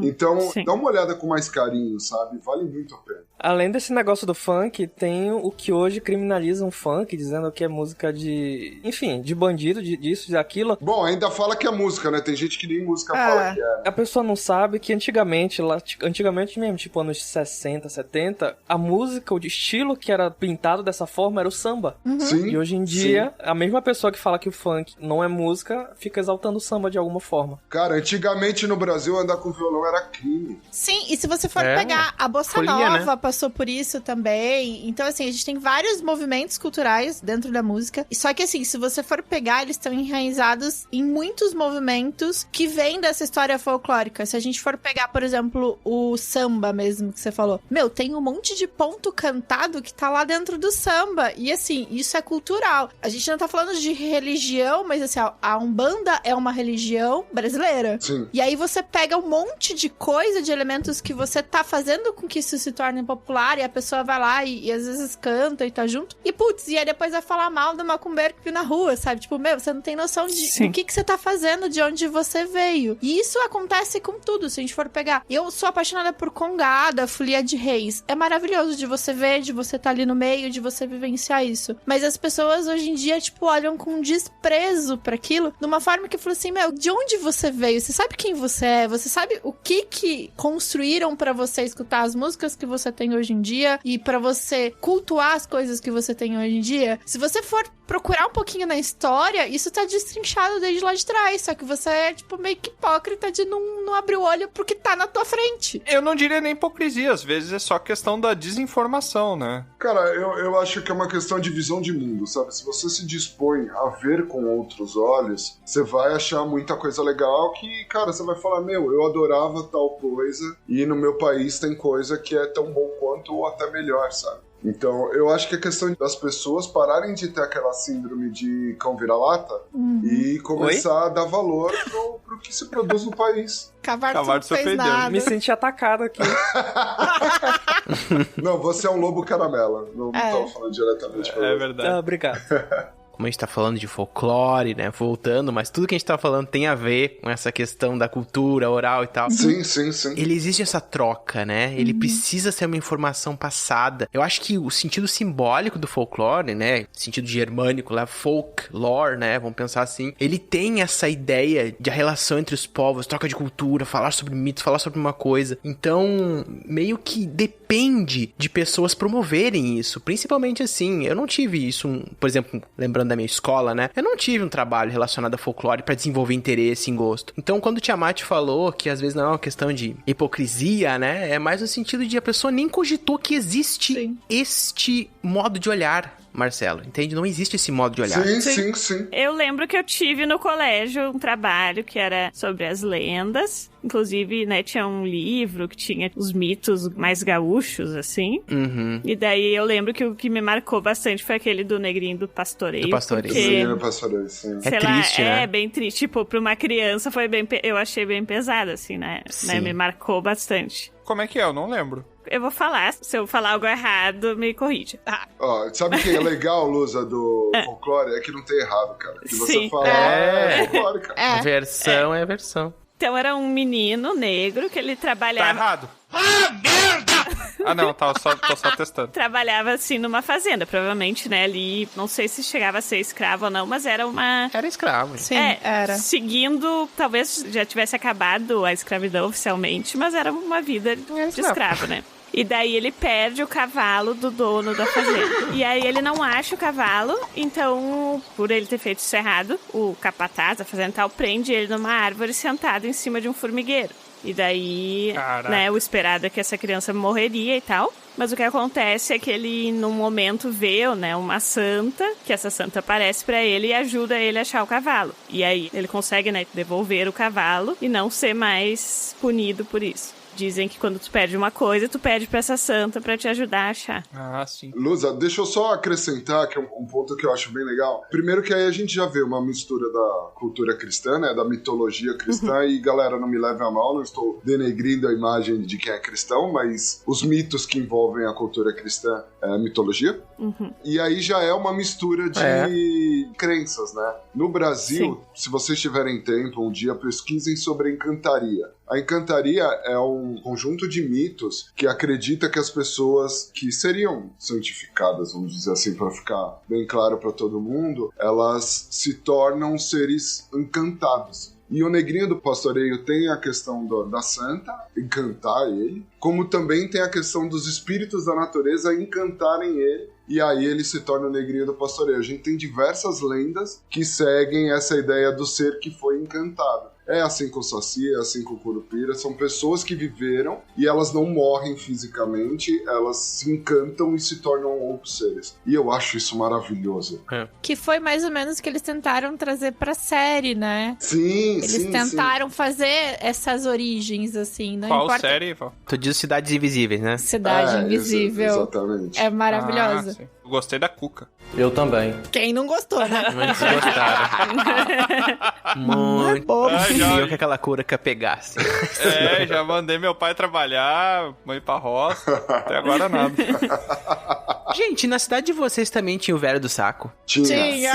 Então, dá uma olhada com mais carinho, sabe? Vale muito a pena. Além desse negócio do funk, tem o que hoje criminaliza um funk, dizendo que é música de... Enfim, de bandido, disso, de aquilo. Bom, ainda fala que é música, né? Tem gente que nem música fala que é. A pessoa não sabe que antigamente mesmo, tipo anos 60, 70, a música, o estilo que era pintado dessa forma era o samba. Sim, e hoje em dia, a mesma pessoa que fala que o funk não é música, fica exaltando o samba de alguma forma. Cara, antigamente no Brasil andar com violão era crime. Sim, e se você for pegar a Bossa Nova, passou por isso também. Então, assim, a gente tem vários movimentos culturais dentro da música. Só que, assim, se você for pegar, eles estão enraizados em muitos movimentos que vêm dessa história folclórica. Se a gente for pegar, por exemplo, o samba mesmo, que você falou. Tem um monte de ponto cantado que tá lá dentro do samba. E, assim, isso é cultural. A gente não tá falando de religião, mas, assim, a Umbanda é uma religião brasileira. Sim. E aí você pega um monte de coisa, de elementos que você tá fazendo com que isso se torne popular, e a pessoa vai lá e às vezes canta e tá junto. E putz, e aí depois vai falar mal do macumbeiro que viu na rua, sabe? Tipo, você não tem noção do que você tá fazendo, de onde você veio. E isso acontece com tudo, se a gente for pegar. Eu sou apaixonada por congada, folia de reis. É maravilhoso de você ver, de você tá ali no meio, de você vivenciar isso. Mas as pessoas hoje em dia, tipo, olham com desprezo pra aquilo, de uma forma que falou assim, de onde você veio? Você sabe quem você é? Você sabe o que construíram pra você escutar as músicas que você tem hoje em dia e pra você cultuar as coisas que você tem hoje em dia? Se você for procurar um pouquinho na história, isso tá destrinchado desde lá de trás, só que você é, tipo, meio que hipócrita de não abrir o olho pro que tá na tua frente. Eu não diria nem hipocrisia, às vezes é só questão da desinformação, né? Cara, eu acho que é uma questão de visão de mundo, sabe? Se você se dispõe a ver com outros olhos, você vai achar muita coisa legal que, cara, você vai falar, eu adorava tal coisa e no meu país tem coisa que é tão bom quanto ou até melhor, sabe? Então, eu acho que é questão das pessoas pararem de ter aquela síndrome de cão vira-lata e começar a dar valor pro que se produz no país. Cavardo não fez nada. Me senti atacado aqui. Não, você é um lobo caramela. Não tô falando diretamente pra você. É verdade. Obrigado. Como a gente tá falando de folclore, né, voltando, mas tudo que a gente tá falando tem a ver com essa questão da cultura oral e tal. Sim, sim, sim. Ele existe essa troca, né? Ele precisa ser uma informação passada. Eu acho que o sentido simbólico do folclore, né, sentido germânico lá, folklore, né, vamos pensar assim, ele tem essa ideia de a relação entre os povos, troca de cultura, falar sobre mitos, falar sobre uma coisa. Então, meio que depende de pessoas promoverem isso, principalmente assim, eu não tive isso, por exemplo, lembrando da minha escola, né? Eu não tive um trabalho relacionado a folclore pra desenvolver interesse em gosto. Então, quando o Tiamat falou que às vezes não é uma questão de hipocrisia, né? É mais no sentido de a pessoa nem cogitou que existe este modo de olhar, Marcelo, entende? Não existe esse modo de olhar. Sim. Eu lembro que eu tive no colégio um trabalho que era sobre as lendas. Inclusive, né, tinha um livro que tinha os mitos mais gaúchos, assim. E daí eu lembro que o que me marcou bastante foi aquele do Negrinho do Pastoreio. Do Pastoreio, sim. É triste, né? É bem triste. Tipo, pra uma criança foi bem... Eu achei bem pesado, assim, né? Me marcou bastante. Como é que é? Eu não lembro. Eu vou falar. Se eu falar algo errado, me corrija. Sabe o que é legal, Lusa, do folclore? É que não tem errado, cara. Que você fala folclore, cara. A versão é a versão. Então era um menino negro que ele trabalhava... Tá errado. Merda! Não, tô só testando. Trabalhava, assim, numa fazenda, provavelmente, né, ali, não sei se chegava a ser escravo ou não, mas era uma... Era escravo. Sim, era. Seguindo, talvez já tivesse acabado a escravidão oficialmente, mas era uma vida de escravo, né? E daí ele perde o cavalo do dono da fazenda. E aí ele não acha o cavalo, então, por ele ter feito isso errado, o capataz da fazenda tal prende ele numa árvore sentado em cima de um formigueiro. E daí, né, o esperado é que essa criança morreria e tal. Mas o que acontece é que ele, num momento, vê, né, uma santa, que essa santa aparece pra ele e ajuda ele a achar o cavalo. E aí ele consegue, né, devolver o cavalo e não ser mais punido por isso. Dizem que quando tu perde uma coisa, tu pede pra essa santa pra te ajudar a achar. Sim. Lusa, deixa eu só acrescentar que é um ponto que eu acho bem legal. Primeiro que aí a gente já vê uma mistura da cultura cristã, né, da mitologia cristã, e galera, não me leve a mal, não estou denegrindo a imagem de quem é cristão, mas os mitos que envolvem a cultura cristã é a mitologia. E aí já é uma mistura de crenças, né? No Brasil, se vocês tiverem tempo, um dia pesquisem sobre a encantaria. A encantaria é um conjunto de mitos que acredita que as pessoas que seriam santificadas, vamos dizer assim, para ficar bem claro para todo mundo, elas se tornam seres encantados. E o Negrinho do Pastoreio tem a questão da santa, encantar ele, como também tem a questão dos espíritos da natureza encantarem ele, e aí ele se torna o Negrinho do Pastoreio. A gente tem diversas lendas que seguem essa ideia do ser que foi encantado. É assim com o Saci, é assim com o Curupira, são pessoas que viveram e elas não morrem fisicamente, elas se encantam e se tornam outros seres. E eu acho isso maravilhoso. Que foi mais ou menos o que eles tentaram trazer pra série, né? Sim, Eles tentaram fazer essas origens, assim. Não Qual importa... série? Tu diz Cidades Invisíveis, né? Cidade Invisível. Exatamente. É maravilhosa. Sim. Eu gostei da Cuca. Eu também. Quem não gostou, né? Muitos gostaram. Muito. Queria que aquela Cuca pegasse. Já mandei meu pai trabalhar, mãe pra roça. Até agora nada. Gente, na cidade de vocês também tinha o velho do saco? Tinha.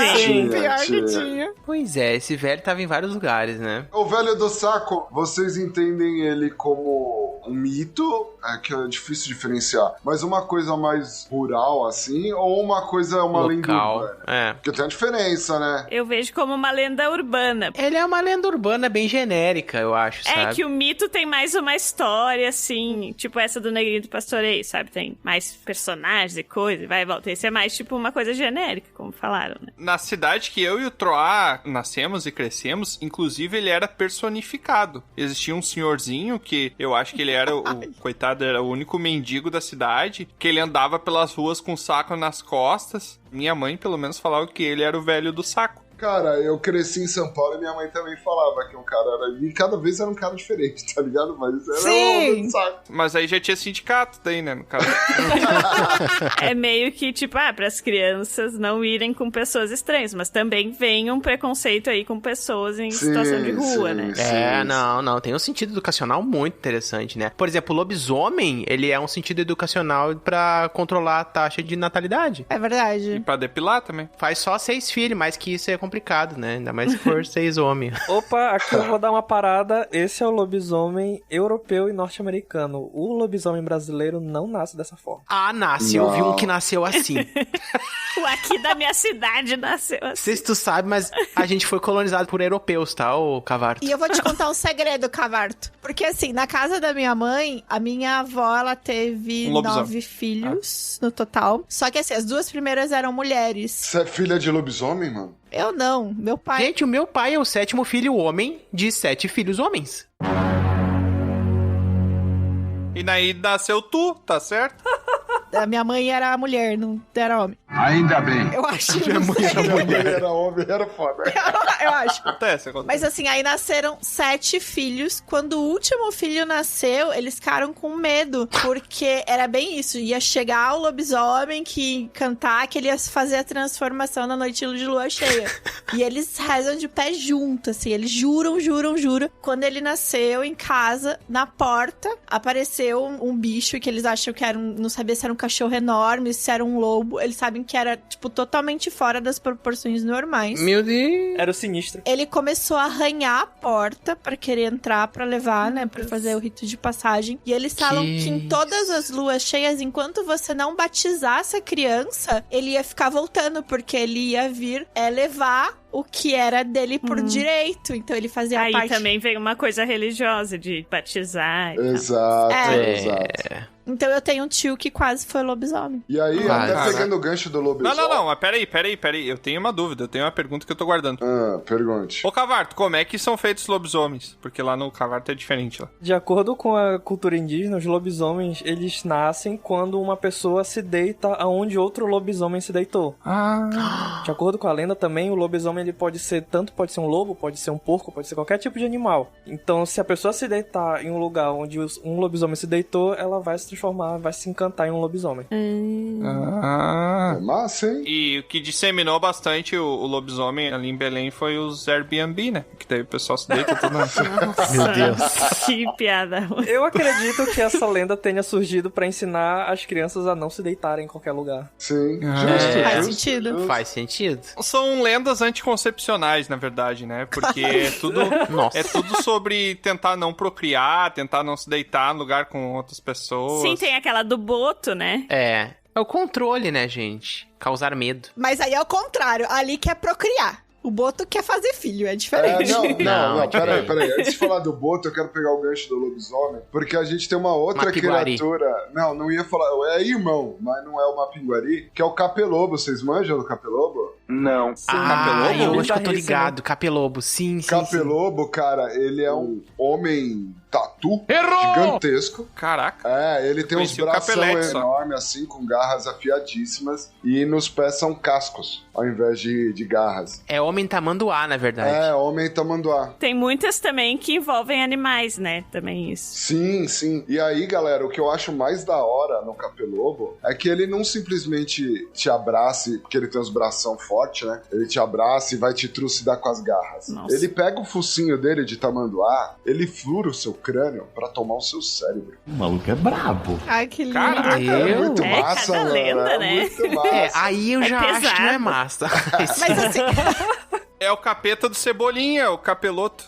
Pior que tinha. Pois é, esse velho tava em vários lugares, né? O velho do saco, vocês entendem ele como um mito, que é difícil diferenciar, mas uma coisa mais rural, assim, ou uma coisa, uma lenda urbana? É. Porque tem a diferença, né? Eu vejo como uma lenda urbana. Ele é uma lenda urbana bem genérica, eu acho, sabe? É que o mito tem mais uma história, assim, tipo essa do Negrinho do Pastoreio, sabe? Tem mais personagens e coisa, vai e volta. Esse é mais, tipo, uma coisa genérica, como falaram, né? Na cidade que eu e o Troá nascemos e crescemos, inclusive ele era personificado. Existia um senhorzinho que eu acho que ele era coitado, era o único mendigo da cidade, que ele andava pelas ruas com um saco nas costas. Minha mãe, pelo menos, falava que ele era o velho do saco. Cara, eu cresci em São Paulo e minha mãe também falava que um cara era... E cada vez era um cara diferente, tá ligado? Mas era um saco. Mas aí já tinha sindicato daí, né, no caso. É meio que, tipo, pras crianças não irem com pessoas estranhas, mas também vem um preconceito aí com pessoas em situação de rua, né? Não, tem um sentido educacional muito interessante, né? Por exemplo, o lobisomem, ele é um sentido educacional pra controlar a taxa de natalidade. É verdade. E pra depilar também. Faz só 6 filhos, mas que isso é complicado, né? Ainda mais se for 6 homens. Opa, aqui eu vou dar uma parada. Esse é o lobisomem europeu e norte-americano. O lobisomem brasileiro não nasce dessa forma. Ah, nasce. Não. Eu vi um que nasceu assim. O aqui da minha cidade nasceu assim. Não sei se tu sabe, mas a gente foi colonizado por europeus, tá, ô Cavarto? E eu vou te contar um segredo, Cavarto. Porque assim, na casa da minha mãe, a minha avó, ela teve 9 filhos no total. Só que assim, as 2 primeiras eram mulheres. Você é filha de lobisomem, mano? Eu não, meu pai... Gente, o meu pai é o 7º filho homem de 7 filhos homens. E daí nasceu tu, tá certo? A minha mãe era mulher, não era homem. Ainda bem. Eu acho que Minha mãe era homem, era foda. Eu acho. Acontece. Mas assim, aí nasceram 7 filhos. Quando o último filho nasceu, eles ficaram com medo. Porque era bem isso. Ia chegar o lobisomem que cantar, que ele ia fazer a transformação na noite de lua cheia. E eles rezam de pé junto, assim. Eles juram. Quando ele nasceu em casa, na porta, apareceu um bicho que eles acham que era não sabia se era um cachorro enorme, se era um lobo. Eles sabem que era, tipo, totalmente fora das proporções normais. Meu Deus! Era o sinistro. Ele começou a arranhar a porta pra querer entrar, pra levar, né, pra fazer o rito de passagem. E eles falam que em todas as luas cheias, enquanto você não batizasse a criança, ele ia ficar voltando, porque ele ia vir levar o que era dele por direito. Então ele fazia aí parte... Aí também veio uma coisa religiosa de batizar. Exato. Então eu tenho um tio que quase foi lobisomem. E aí, até pegando o gancho do lobisomem... Não, mas peraí. Eu tenho uma dúvida, eu tenho uma pergunta que eu tô guardando. Pergunte. Ô, Cavarto, como é que são feitos lobisomens? Porque lá no Cavarto é diferente, lá. De acordo com a cultura indígena, os lobisomens, eles nascem quando uma pessoa se deita aonde outro lobisomem se deitou. De acordo com a lenda também, o lobisomem ele pode ser um lobo, pode ser um porco, pode ser qualquer tipo de animal. Então, se a pessoa se deitar em um lugar onde um lobisomem se deitou, ela vai se transformar, vai se encantar em um lobisomem. É massa, hein? E o que disseminou bastante o lobisomem ali em Belém foi os Airbnb, né? Que daí o pessoal se deita tudo. Meu Deus. Que piada. Eu acredito que essa lenda tenha surgido pra ensinar as crianças a não se deitarem em qualquer lugar. Sim. Faz sentido. Faz sentido. São lendas anti anticoncepcionais, na verdade, né? Porque é tudo sobre tentar não procriar, tentar não se deitar no lugar com outras pessoas. Sim, tem aquela do boto, né? É o controle, né, gente? Causar medo. Mas aí é o contrário, ali quer procriar. O boto quer fazer filho, é diferente. Não, peraí. Antes de falar do boto, eu quero pegar o gancho do lobisomem, porque a gente tem uma outra criatura... Não ia falar... É irmão, mas não é o Mapinguari, que é o Capelobo. Vocês manjam do Capelobo? Não. Capelobo? Eu acho que eu tô ligado. Capelobo, sim. Capelobo, cara, ele é um homem tatu gigantesco. Caraca. Ele tem uns braços enormes, assim, com garras afiadíssimas, e nos pés são cascos, ao invés de garras. É homem tamanduá, na verdade. Homem tamanduá. Tem muitas também que envolvem animais, né? Também isso. Sim. E aí, galera, o que eu acho mais da hora no Capelobo é que ele não simplesmente te abraça, porque ele tem os bração fortes, né? Ele te abraça e vai te trucidar com as garras. Nossa. Ele pega o focinho dele de tamanduá, ele fura o seu crânio pra tomar o seu cérebro. O maluco é brabo. Ai, que lindo. Caraca, é muito massa, cada mano. lenda, né? Muito massa. Aí eu já acho que não é massa. Mas assim... É o capeta do Cebolinha, o capeloto.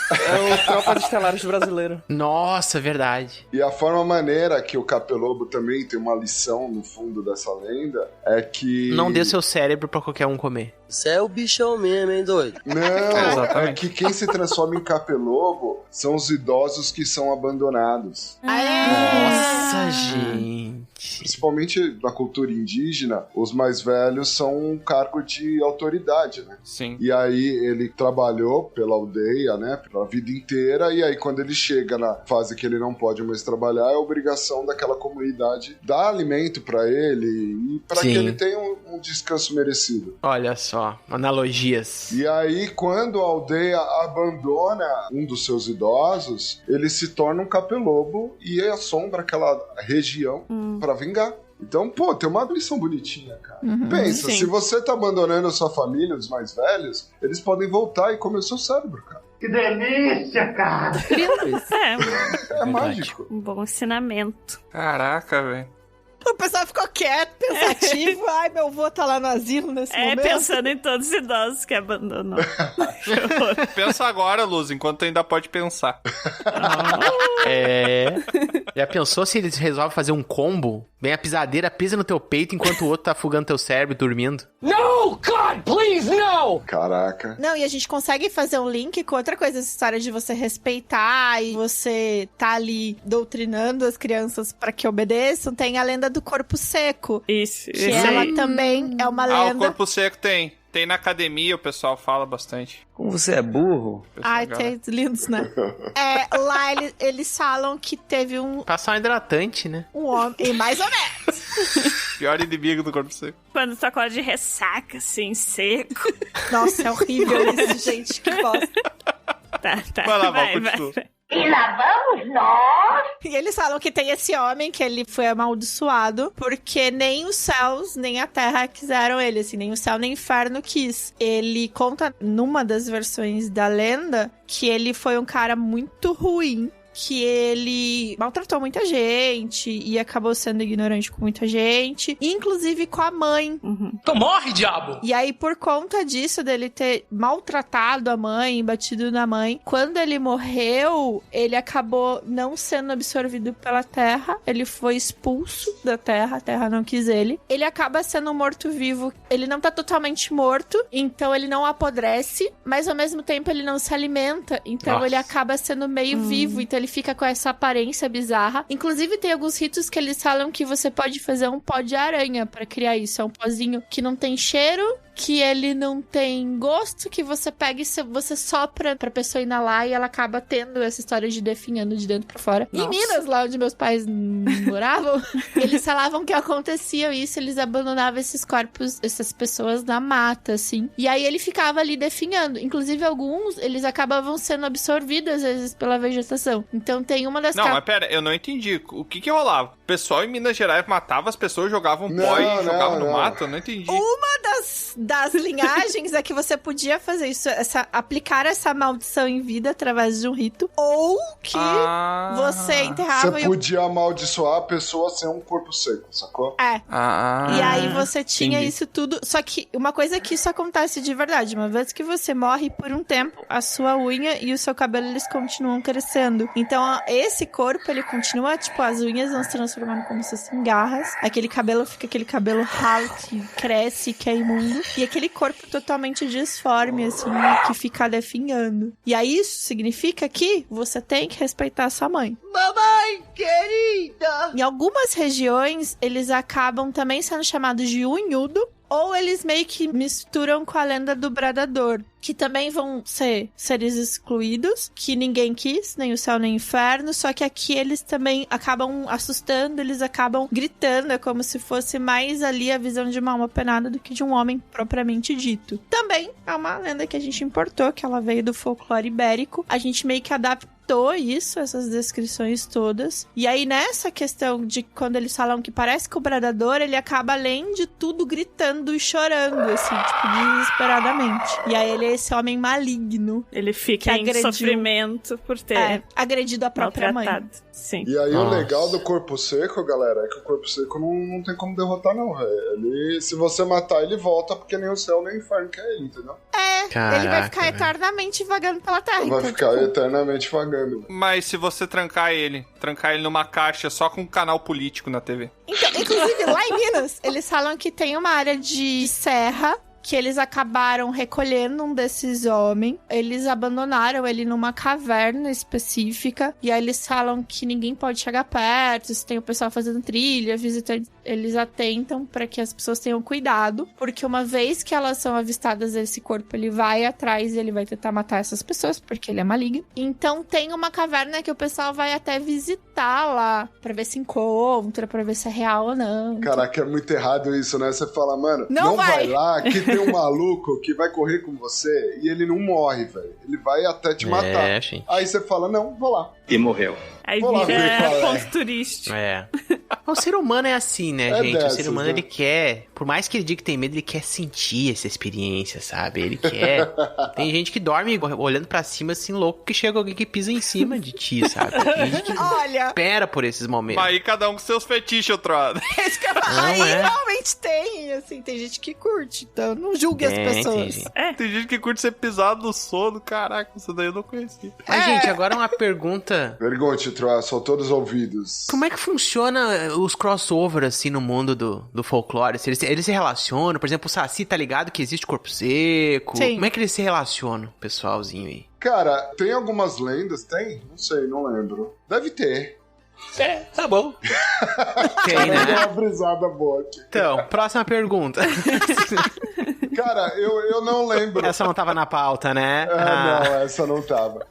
É o Tropa de Estelares brasileiro. Nossa, verdade. E a forma maneira que o Capelobo também tem uma lição no fundo dessa lenda é que... Não dê seu cérebro pra qualquer um comer. Você é o bichão mesmo, hein, doido? Não, é que quem se transforma em Capelobo são os idosos que são abandonados. Nossa, gente. Principalmente na cultura indígena, os mais velhos são um cargo de autoridade, né? Sim. E aí ele trabalhou pela aldeia, né? Pela vida inteira, e aí quando ele chega na fase que ele não pode mais trabalhar, é obrigação daquela comunidade dar alimento pra ele e pra que ele tenha um descanso merecido. Olha só, analogias. E aí, quando a aldeia abandona um dos seus idosos, ele se torna um capelobo e assombra aquela região pra vingar. Então, pô, tem uma lição bonitinha, cara. Pensa, se você tá abandonando a sua família, os mais velhos, eles podem voltar e comer o seu cérebro, cara. Que delícia, cara! É mágico. Um bom ensinamento. Caraca, velho. O pessoal ficou quieto, pensativo. Ai, meu avô tá lá no asilo nesse momento. Pensando em todos os idosos que abandonou. Pensa agora, Luz, enquanto ainda pode pensar. Já pensou se eles resolvem fazer um combo? Vem a pisadeira, pisa no teu peito enquanto o outro tá afogando teu cérebro e dormindo. No, God, please, no! Caraca. Não, e a gente consegue fazer um link com outra coisa, essa história de você respeitar e você tá ali doutrinando as crianças pra que obedeçam. Tem a lenda do corpo seco. Isso. Que ela também é uma lenda. O corpo seco tem. Tem na academia, o pessoal fala bastante. Como você é burro. Ai, tem lindos, né? Lá eles falam que teve um... Passar um hidratante, né? Um homem, mais ou menos. Pior inimigo do corpo seco. Quando tu acorda de ressaca, assim, seco. Nossa, é horrível isso, gente. Que bosta. Tá. Vai lá, vai. E lá vamos nós! E eles falam que tem esse homem que ele foi amaldiçoado porque nem os céus nem a terra quiseram ele, assim, nem o céu nem o inferno quis. Ele conta numa das versões da lenda que ele foi um cara muito ruim, que ele maltratou muita gente e acabou sendo ignorante com muita gente, inclusive com a mãe. Então morre, diabo! E aí, por conta disso, dele ter maltratado a mãe, batido na mãe, quando ele morreu, ele acabou não sendo absorvido pela terra, ele foi expulso da terra, a terra não quis ele. Ele acaba sendo um morto-vivo, ele não tá totalmente morto, então ele não apodrece, mas ao mesmo tempo ele não se alimenta, então ele acaba sendo meio vivo, então ele fica com essa aparência bizarra. Inclusive, tem alguns ritos que eles falam que você pode fazer um pó de aranha pra criar isso. É um pozinho que não tem cheiro, que ele não tem gosto, que você pega e você sopra pra pessoa inalar e ela acaba tendo essa história de definhando de dentro pra fora. Nossa. Em Minas, lá onde meus pais moravam, eles falavam que acontecia isso, eles abandonavam esses corpos, essas pessoas na mata, assim. E aí ele ficava ali definhando. Inclusive, alguns, eles acabavam sendo absorvidos, às vezes, pela vegetação. Então, tem uma das... Não, mas pera, eu não entendi. O que rolava? O pessoal em Minas Gerais matava as pessoas, jogavam pó e jogavam no mato? Eu não entendi. Uma das linhagens é que você podia fazer isso, aplicar essa maldição em vida através de um rito, ou que você enterrava... Você podia amaldiçoar a pessoa sem um corpo seco, sacou? É. E aí você tinha isso tudo, só que uma coisa que isso acontece de verdade, uma vez que você morre por um tempo, a sua unha e o seu cabelo, eles continuam crescendo. Então, esse corpo, ele continua, tipo, as unhas vão se transformando como se fossem garras, aquele cabelo fica aquele cabelo ralo que cresce, que é imundo, e aquele corpo totalmente disforme, assim, que fica definhando. E aí isso significa que você tem que respeitar a sua mãe. Mamãe querida! Em algumas regiões, eles acabam também sendo chamados de unhudo, ou eles meio que misturam com a lenda do bradador, que também vão ser seres excluídos, que ninguém quis, nem o céu nem o inferno, só que aqui eles também acabam assustando, eles acabam gritando, é como se fosse mais ali a visão de uma alma penada do que de um homem propriamente dito. Também é uma lenda que a gente importou, que ela veio do folclore ibérico, a gente meio que adaptou isso, essas descrições todas. E aí, nessa questão de quando eles falam que parece que o bradador, ele acaba, além de tudo, gritando e chorando, assim, tipo, desesperadamente. E aí, ele é esse homem maligno. Ele fica em sofrimento por ter agredido a própria mãe. Sim. E aí, o legal do corpo seco, galera, é que o corpo seco não tem como derrotar, não, velho. Ele, se você matar, ele volta, porque nem o céu nem o inferno quer ele, entendeu? Caraca, ele vai ficar eternamente vagando pela terra. Vai ficar eternamente vagando. Mas se você trancar ele numa caixa só com um canal político na TV. Então, inclusive, lá em Minas, eles falam que tem uma área de serra que eles acabaram recolhendo um desses homens. Eles abandonaram ele numa caverna específica. E aí eles falam que ninguém pode chegar perto. Se tem o pessoal fazendo trilha, visitantes, eles atentam para que as pessoas tenham cuidado. Porque uma vez que elas são avistadas, esse corpo, ele vai atrás e ele vai tentar matar essas pessoas, porque ele é maligno. Então tem uma caverna que o pessoal vai até visitar lá, pra ver se encontra, pra ver se é real ou não. Caraca, é muito errado isso, né? Você fala, mano, não vai lá, que tem um maluco que vai correr com você e ele não morre, velho. Ele vai até te matar. Sim. Aí você fala, não, vou lá. E morreu. Aí vira ponto turístico. O ser humano é assim, né, gente? Dessas, o ser humano, ele quer... Por mais que ele diga que tem medo, ele quer sentir essa experiência, sabe? Ele quer... Tem gente que dorme olhando pra cima, assim, louco, que chega alguém que pisa em cima de ti, sabe? Tem gente que espera por esses momentos. Mas aí cada um com seus fetiches, outrado. Aí realmente tem, assim, tem gente que curte, então não julgue as pessoas. Tem gente que curte ser pisado no sono, caraca, isso daí eu não conhecia. Mas, gente, agora uma pergunta... Pergunte, Troa, sou todos ouvidos. Como é que funciona os crossover, assim, no mundo do folclore? Eles se relacionam? Por exemplo, o Saci tá ligado que existe corpo seco? Sim. Como é que eles se relacionam, pessoalzinho aí? Cara, tem algumas lendas? Tem? Não sei, não lembro. Deve ter. Tá bom. Tem, né? Uma brisada boa aqui. Então, próxima pergunta. Cara, eu não lembro. Essa não tava na pauta, né? Não, essa não tava.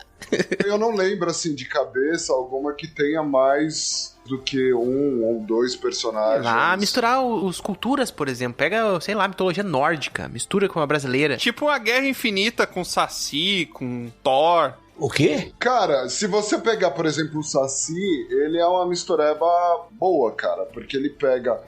Eu não lembro, assim, de cabeça alguma que tenha mais do que um ou dois personagens. Misturar os culturas, por exemplo. Pega, sei lá, mitologia nórdica, mistura com a brasileira. Tipo uma Guerra Infinita com Saci, com Thor. O quê? Cara, se você pegar, por exemplo, o Saci, ele é uma mistureba boa, cara, porque ele pega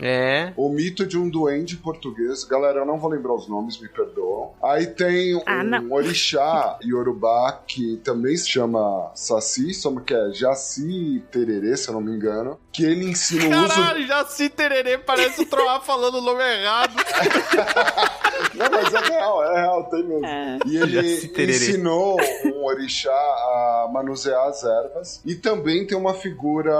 o mito de um duende português. Galera, eu não vou lembrar os nomes, me perdoam. Aí tem um orixá iorubá que também se chama Saci, só que é Jaci Tererê, se eu não me engano, que ele ensina o uso... Caralho, Jaci Tererê, parece o Troá falando o nome errado. Não, mas é real, tem mesmo. E ele ensinou um orixá a manusear as ervas. E também tem uma figura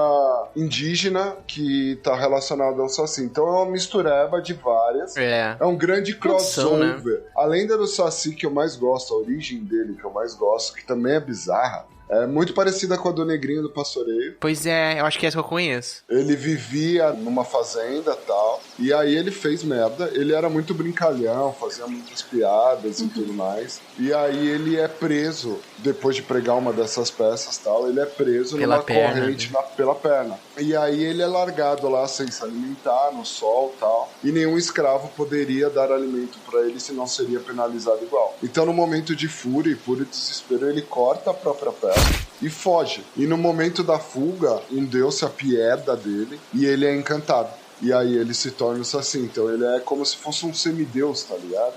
indígena que tá relacionada ao Saci. Então é uma mistureba de várias. É um grande crossover. Né? A lenda do Saci que eu mais gosto, a origem dele que eu mais gosto, que também é bizarra, é muito parecida com a do Negrinho do Pastoreio. Pois é, eu acho que é essa que eu conheço. Ele vivia numa fazenda e tal, e aí ele fez merda. Ele era muito brincalhão, fazia muitas piadas e tudo mais. E aí ele é preso, depois de pregar uma dessas peças e tal, ele é preso numa corrente pela perna. E aí ele é largado lá sem se alimentar, no sol e tal. E nenhum escravo poderia dar alimento pra ele, senão seria penalizado igual. Então no momento de fúria e puro desespero, ele corta a própria perna e foge. E no momento da fuga, um deus se apieda dele e ele é encantado. e aí ele se torna o Saci. Então ele é como se fosse um semideus, tá ligado?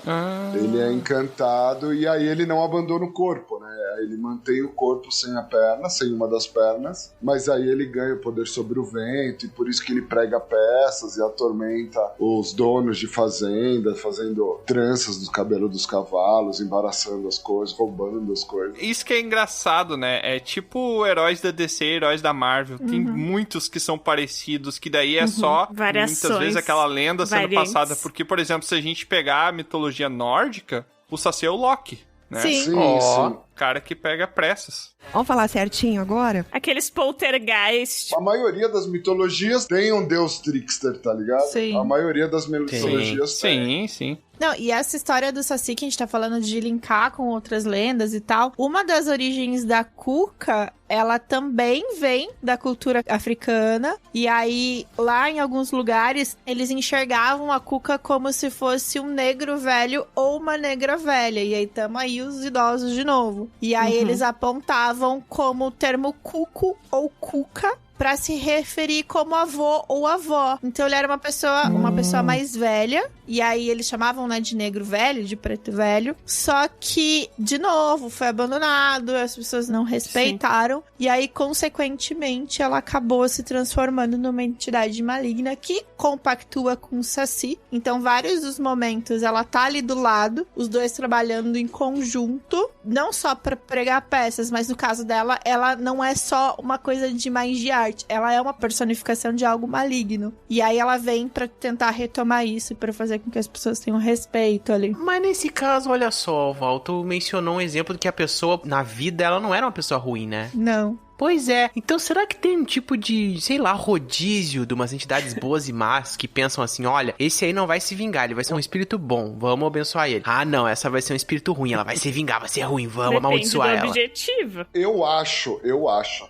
Ele é encantado e aí ele não abandona o corpo, né? Ele mantém o corpo sem a perna, sem uma das pernas, mas aí ele ganha o poder sobre o vento e por isso que ele prega peças e atormenta os donos de fazenda, fazendo tranças do cabelo dos cavalos, embaraçando as coisas, roubando as coisas. Isso que é engraçado, né? É tipo heróis da DC, heróis da Marvel. Tem muitos que são parecidos, que daí é só, variações, muitas vezes, aquela lenda sendo variantes. passada. Porque, por exemplo, se a gente pegar a mitologia nórdica, o Saci é o Loki, né? Sim. Sim. Cara que pega pressas. Vamos falar certinho agora? Aqueles poltergeist. A maioria das mitologias tem um deus trickster, tá ligado? Sim. A maioria das mitologias tem. Sim. Não, e essa história do Saci que a gente tá falando de linkar com outras lendas e tal, uma das origens da cuca, ela também vem da cultura africana, e aí, lá em alguns lugares, eles enxergavam a cuca como se fosse um negro velho ou uma negra velha, e aí tamo aí os idosos de novo. E aí eles apontavam como o termo cuco ou cuca, pra se referir como avô ou avó. Então ele era uma pessoa mais velha, e aí eles chamavam, né, de negro velho, de preto velho, só que, de novo, foi abandonado, as pessoas não respeitaram, e aí, consequentemente, ela acabou se transformando numa entidade maligna que compactua com o Saci. Então, vários dos momentos, ela tá ali do lado, os dois trabalhando em conjunto, não só pra pregar peças, mas no caso dela, ela não é só uma coisa de magia, ela é uma personificação de algo maligno. E aí ela vem pra tentar retomar isso, pra fazer com que as pessoas tenham respeito ali. Mas nesse caso, olha só, Val, tu mencionou um exemplo de que a pessoa, na vida, ela não era uma pessoa ruim, né? Não. Pois é. Então, será que tem um tipo de, sei lá, rodízio de umas entidades boas e más que pensam assim, olha, esse aí não vai se vingar, ele vai ser um espírito bom, vamos abençoar ele. Ah, não, essa vai ser um espírito ruim, ela vai se vingar, vai ser ruim, vamos amaldiçoar ela. Depende do objetivo. Eu acho,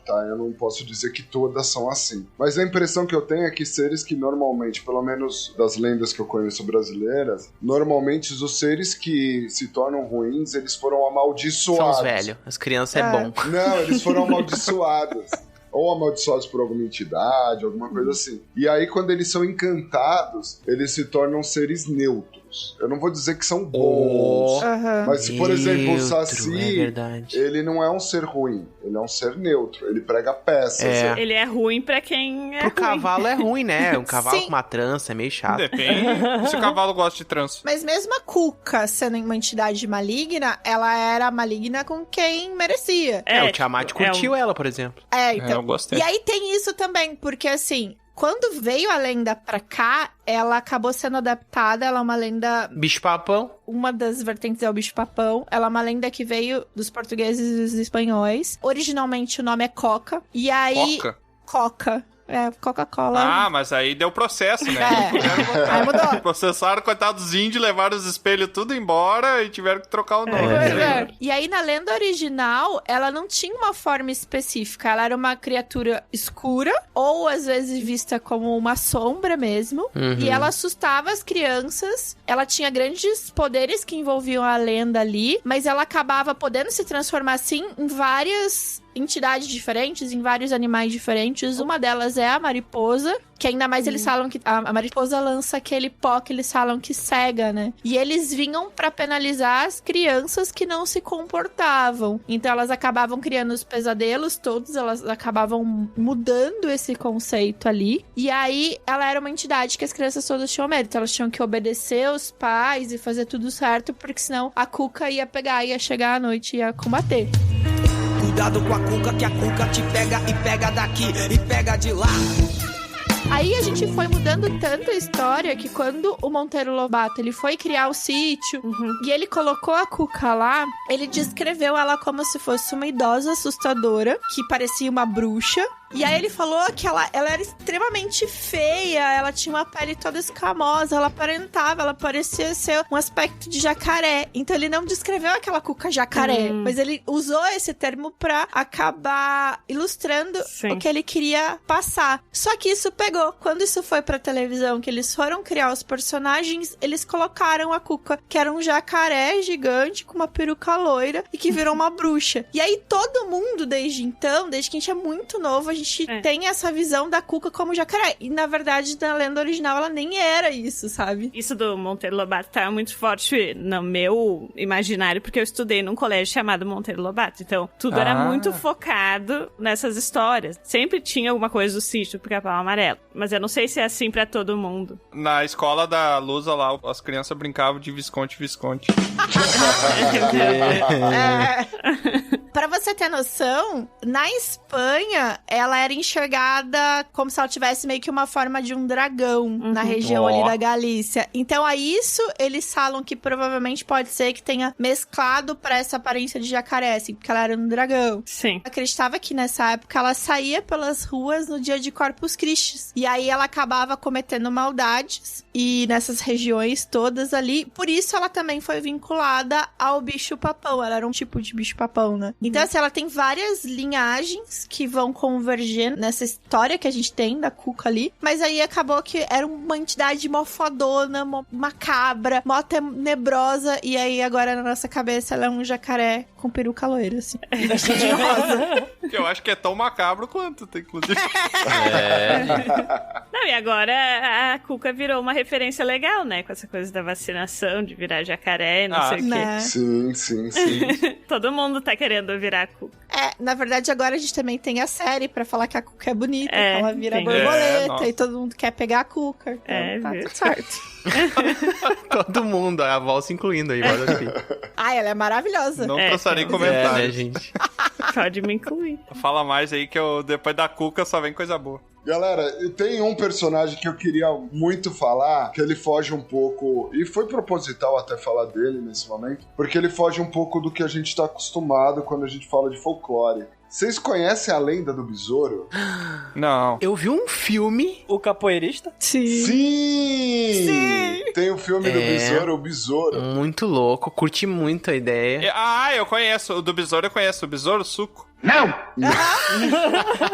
tá? Eu não posso dizer que todas são assim. Mas a impressão que eu tenho é que seres que normalmente, pelo menos das lendas que eu conheço brasileiras, normalmente os seres que se tornam ruins, eles foram amaldiçoados. São os velhos, as crianças é bom. Não, eles foram amaldiçoados. Ou amaldiçoados por alguma entidade, alguma coisa assim. E aí, quando eles são encantados, eles se tornam seres neutros. Eu não vou dizer que são bons, mas se, por exemplo, o Saci, ele não é um ser ruim, ele é um ser neutro, ele prega peças. Ele é ruim pra quem é Pro cavalo é ruim, né? Um cavalo com uma trança é meio chato. Depende se o cavalo gosta de trança. Mas mesmo a cuca, sendo uma entidade maligna, ela era maligna com quem merecia. O Tiamat curtiu ela, por exemplo. Então. Eu gostei. E aí tem isso também, porque assim, quando veio a lenda pra cá, ela acabou sendo adaptada, ela é uma lenda... Bicho-papão. Uma das vertentes é o bicho-papão. Ela é uma lenda que veio dos portugueses e dos espanhóis. Originalmente o nome é Coca. E aí... Coca. Coca-Cola. Ah, mas aí deu processo, né? Aí mudou. Processaram, coitados dos índios, levaram os espelhos tudo embora e tiveram que trocar o nome. E aí, na lenda original, ela não tinha uma forma específica. Ela era uma criatura escura, ou às vezes vista como uma sombra mesmo. E ela assustava as crianças. Ela tinha grandes poderes que envolviam a lenda ali, mas ela acabava podendo se transformar, assim, em várias entidades diferentes, em vários animais diferentes. Uma delas é a mariposa, que ainda mais eles falam que a mariposa lança aquele pó que eles falam que cega, né? E eles vinham pra penalizar as crianças que não se comportavam. Então elas acabavam criando os pesadelos todos, elas acabavam mudando esse conceito ali. E aí ela era uma entidade que as crianças todas tinham medo. Então elas tinham que obedecer os pais e fazer tudo certo, porque senão a cuca ia pegar, ia chegar à noite e ia combater. Cuidado com a cuca, que a cuca te pega e pega daqui e pega de lá. Aí a gente foi mudando tanto a história que quando o Monteiro Lobato ele foi criar o sítio e ele colocou a cuca lá, ele descreveu ela como se fosse uma idosa assustadora que parecia uma bruxa. E aí ele falou que ela era extremamente feia, ela tinha uma pele toda escamosa, ela parecia ser um aspecto de jacaré. Então ele não descreveu aquela cuca jacaré, mas ele usou esse termo pra acabar ilustrando o que ele queria passar. Só que isso pegou. Quando isso foi pra televisão, que eles foram criar os personagens, eles colocaram a cuca, que era um jacaré gigante com uma peruca loira e que virou uma bruxa. E aí todo mundo, desde então, desde que a gente é muito novo, a gente tem essa visão da Cuca como jacaré. E, na verdade, na lenda original, ela nem era isso, sabe? Isso do Monteiro Lobato tá muito forte no meu imaginário, porque eu estudei num colégio chamado Monteiro Lobato. Então, tudo era muito focado nessas histórias. Sempre tinha alguma coisa do sítio do Pica-Pau Amarelo. Mas eu não sei se é assim pra todo mundo. Na escola da Lusa lá, as crianças brincavam de Visconde. Pra você ter noção, na Espanha, ela era enxergada como se ela tivesse meio que uma forma de um dragão na região ali da Galícia. Então, a isso, eles falam que provavelmente pode ser que tenha mesclado pra essa aparência de jacaré, assim, porque ela era um dragão. Sim. Acreditava que nessa época ela saía pelas ruas no dia de Corpus Christi. E aí ela acabava cometendo maldades e nessas regiões todas ali. Por isso ela também foi vinculada ao bicho-papão. Ela era um tipo de bicho-papão, né? Então, assim, ela tem várias linhagens que vão converger nessa história que a gente tem da Cuca ali. Mas aí acabou que era uma entidade mó fodona, mó macabra, mó tenebrosa. E aí agora na nossa cabeça ela é um jacaré com peruca loira, assim. Vestido de rosa. Que eu acho que é tão macabro quanto, inclusive. Não, e agora a Cuca virou uma referência legal, né? Com essa coisa da vacinação, de virar jacaré, não sei o quê. Sim. Todo mundo tá querendo virar a Cuca. Na verdade, agora a gente também tem a série pra falar que a Cuca é bonita, que ela vira borboleta e todo mundo quer pegar a Cuca. Então, tá tudo certo. Todo mundo, a Val se incluindo aí, olha aqui. Ela é maravilhosa. Não trouxerei comentários. Né, gente? Pode me incluir. Fala mais aí que depois da Cuca só vem coisa boa. Galera, tem um personagem que eu queria muito falar, que ele foge um pouco, e foi proposital até falar dele nesse momento, porque ele foge um pouco do que a gente tá acostumado quando a gente fala de folclore. Vocês conhecem a lenda do besouro? Não. Eu vi um filme. O capoeirista? Sim! Tem o filme do besouro, o besouro. Muito louco, curti muito a ideia. Eu conheço. O do besouro eu conheço. O besouro suco. Não!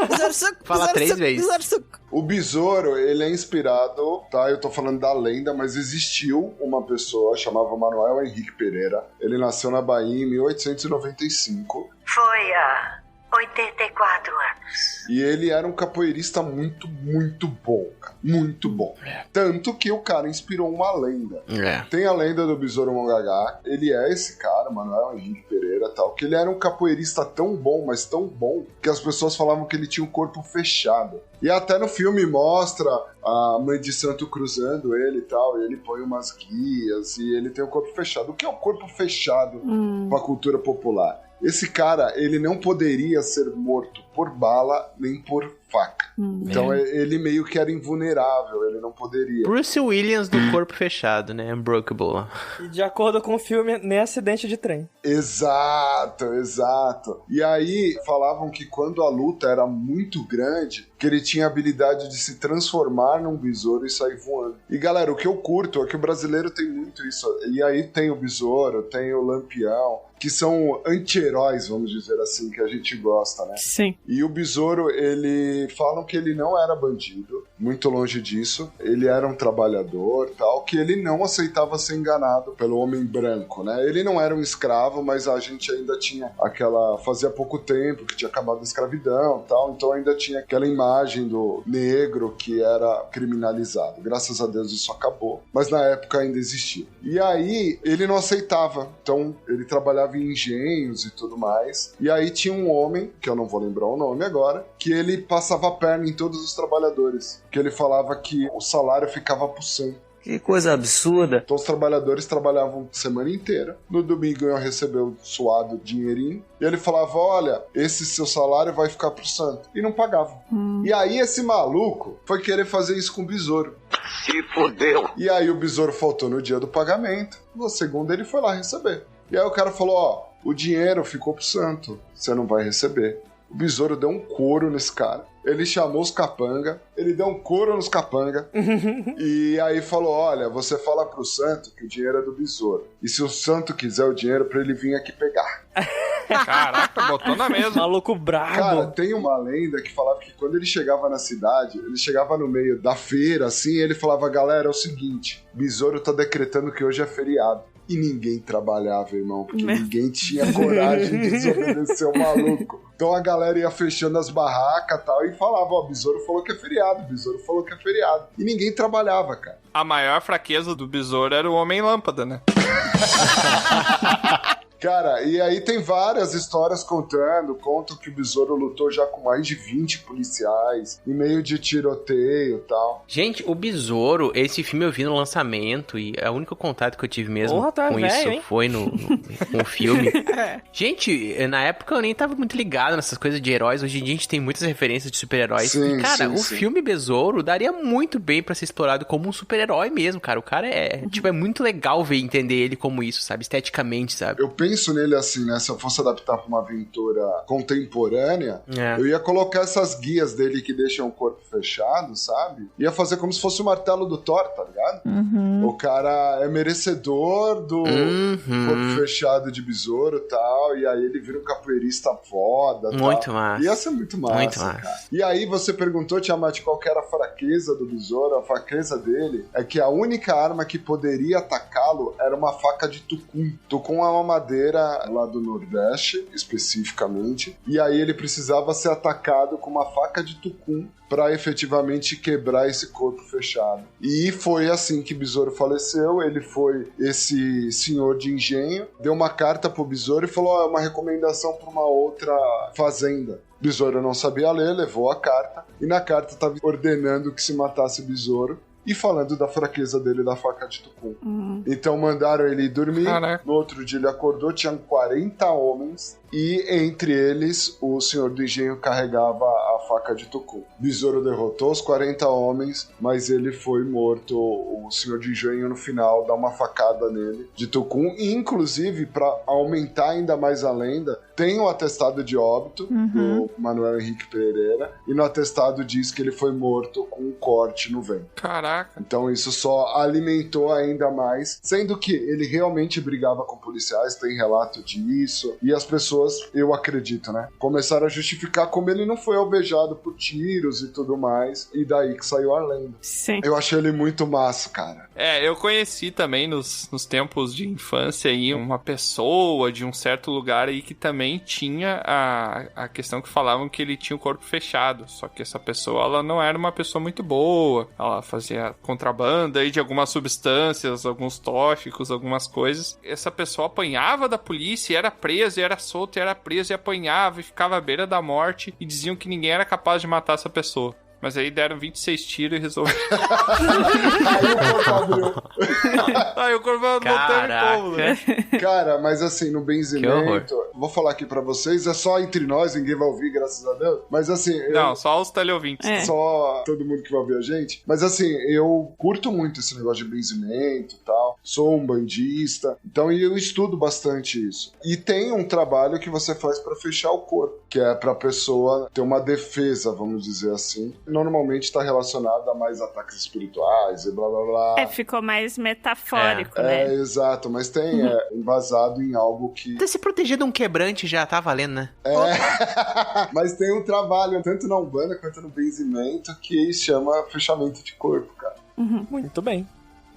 Besouro suco. Fala 3 vezes. Besouro suco. O besouro, ele é inspirado, tá? Eu tô falando da lenda, mas existiu uma pessoa, chamava Manuel Henrique Pereira. Ele nasceu na Bahia em 1895. Foi há 84 anos. E ele era um capoeirista muito, muito bom, cara. Muito bom. Tanto que o cara inspirou uma lenda. Tem a lenda do Besouro Mongagá. Ele é esse cara, Manuel Henrique Pereira, tal, que ele era um capoeirista tão bom, mas tão bom, que as pessoas falavam que ele tinha o corpo fechado. E até no filme mostra a mãe de santo cruzando ele e tal, e ele põe umas guias, e ele tem o corpo fechado. O que é o corpo fechado pra cultura popular? Esse cara, ele não poderia ser morto por bala nem por faca. Então ele meio que era invulnerável, ele não poderia. Bruce Williams do corpo fechado, né? Unbreakable. E de acordo com o filme, nem acidente de trem. Exato. E aí falavam que quando a luta era muito grande, que ele tinha a habilidade de se transformar num besouro e sair voando. E galera, o que eu curto é que o brasileiro tem muito isso. E aí tem o besouro, tem o lampião, que são anti-heróis, vamos dizer assim, que a gente gosta, né? Sim. E o besouro, falam que ele não era bandido, muito longe disso. Ele era um trabalhador, tal, que ele não aceitava ser enganado pelo homem branco, né? Ele não era um escravo, mas a gente ainda tinha fazia pouco tempo que tinha acabado a escravidão, tal, então ainda tinha aquela imagem do negro que era criminalizado. Graças a Deus isso acabou, mas na época ainda existia. E aí, ele não aceitava, então ele trabalhava em engenhos e tudo mais. E aí tinha um homem, que eu não vou lembrar o nome agora, que ele passava a perna em todos os trabalhadores, que ele falava que o salário ficava pro santo. Que coisa absurda. Então os trabalhadores trabalhavam semana inteira. No domingo iam receber o suado dinheirinho. E ele falava, olha, esse seu salário vai ficar pro santo. E não pagava. E aí esse maluco foi querer fazer isso com o besouro. Se fodeu. E aí o besouro faltou no dia do pagamento. No segundo ele foi lá receber. E aí o cara falou, ó, o dinheiro ficou pro santo. Você não vai receber. O besouro deu um couro nesse cara. Ele chamou os capanga, ele deu um couro nos capanga e aí falou, olha, você fala pro santo que o dinheiro é do besouro. E se o santo quiser o dinheiro, pra ele vir aqui pegar. Caraca, botou na mesa. Maluco brabo. Cara, tem uma lenda que falava que quando ele chegava na cidade, ele chegava no meio da feira, assim, e ele falava, galera, é o seguinte, besouro tá decretando que hoje é feriado. E ninguém trabalhava, irmão, porque ninguém tinha coragem de desobedecer o maluco. Então a galera ia fechando as barracas e tal e falava, ó, Besouro falou que é feriado, Besouro falou que é feriado. E ninguém trabalhava, cara. A maior fraqueza do Besouro era o Homem-Lâmpada, né? Cara, e aí tem várias histórias contam que o Besouro lutou já com mais de 20 policiais, em meio de tiroteio e tal. Gente, o Besouro, esse filme eu vi no lançamento e o único contato que eu tive mesmo com isso foi no filme. Gente, na época eu nem tava muito ligado nessas coisas de heróis, hoje em dia a gente tem muitas referências de super-heróis. E, cara, o filme Besouro daria muito bem pra ser explorado como um super-herói mesmo, cara. O cara é muito legal ver e entender ele como isso, sabe? Esteticamente, sabe? Eu penso nele assim, né? Se eu fosse adaptar pra uma aventura contemporânea, eu ia colocar essas guias dele que deixam o corpo fechado, sabe? Ia fazer como se fosse o martelo do Thor, tá ligado? O cara é merecedor do corpo fechado de Besouro e tal, e aí ele vira um capoeirista foda. Muito tal. massa. Ia ser muito massa, cara. E aí você perguntou, Tiamat, qual que era a fraqueza do Besouro? A fraqueza dele é que a única arma que poderia atacá-lo era uma faca de tucum. Tucum é uma madeira lá do Nordeste, especificamente, e aí ele precisava ser atacado com uma faca de tucum para efetivamente quebrar esse corpo fechado. E foi assim que Besouro faleceu. Ele foi esse senhor de engenho, deu uma carta pro Besouro e falou, é uma recomendação para uma outra fazenda. Besouro não sabia ler, levou a carta, e na carta estava ordenando que se matasse Besouro e falando da fraqueza dele da faca de tucum. Então mandaram ele dormir. Caraca. No outro dia ele acordou, tinham 40 homens, e entre eles o senhor do engenho carregava a faca de tucum. Besouro derrotou os 40 homens, mas ele foi morto. O senhor de engenho no final dá uma facada nele de tucum, e inclusive para aumentar ainda mais a lenda, tem o atestado de óbito do Manuel Henrique Pereira, e no atestado diz que ele foi morto com um corte no ventre. Caraca. Então isso só alimentou ainda mais, sendo que ele realmente brigava com policiais, tem relato disso, e as pessoas, eu acredito, né, começaram a justificar como ele não foi alvejado por tiros e tudo mais, e daí que saiu a lenda. Sim. Eu achei ele muito massa, cara. Eu conheci também nos tempos de infância aí uma pessoa de um certo lugar aí que também tinha a questão que falavam que ele tinha o corpo fechado, só que essa pessoa, ela não era uma pessoa muito boa, ela fazia contrabando aí de algumas substâncias, alguns tóxicos, algumas coisas. Essa pessoa apanhava da polícia e era presa, e era solta, e era presa e apanhava e ficava à beira da morte, e diziam que ninguém era capaz de matar essa pessoa. Mas aí deram 26 tiros e resolveram. Aí o corpo não teve como, né? Cara, mas assim, no benzimento, vou falar aqui pra vocês, é só entre nós, ninguém vai ouvir, graças a Deus. Mas assim... Não, só os teleouvintes. Só todo mundo que vai ouvir a gente. Mas assim, eu curto muito esse negócio de benzimento e tal. Sou um bandista. Então eu estudo bastante isso. E tem um trabalho que você faz pra fechar o corpo, que é pra pessoa ter uma defesa, vamos dizer assim. Normalmente está relacionado a mais ataques espirituais e blá blá blá. Ficou mais metafórico, né? Exato, mas tem embasado em algo que... Até se proteger de um quebrante já tá valendo, né? Mas tem um trabalho, tanto na Umbanda quanto no benzimento, que chama fechamento de corpo, cara. Muito bem.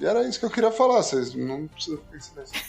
E era isso que eu queria falar, vocês não precisam ficar em silêncio.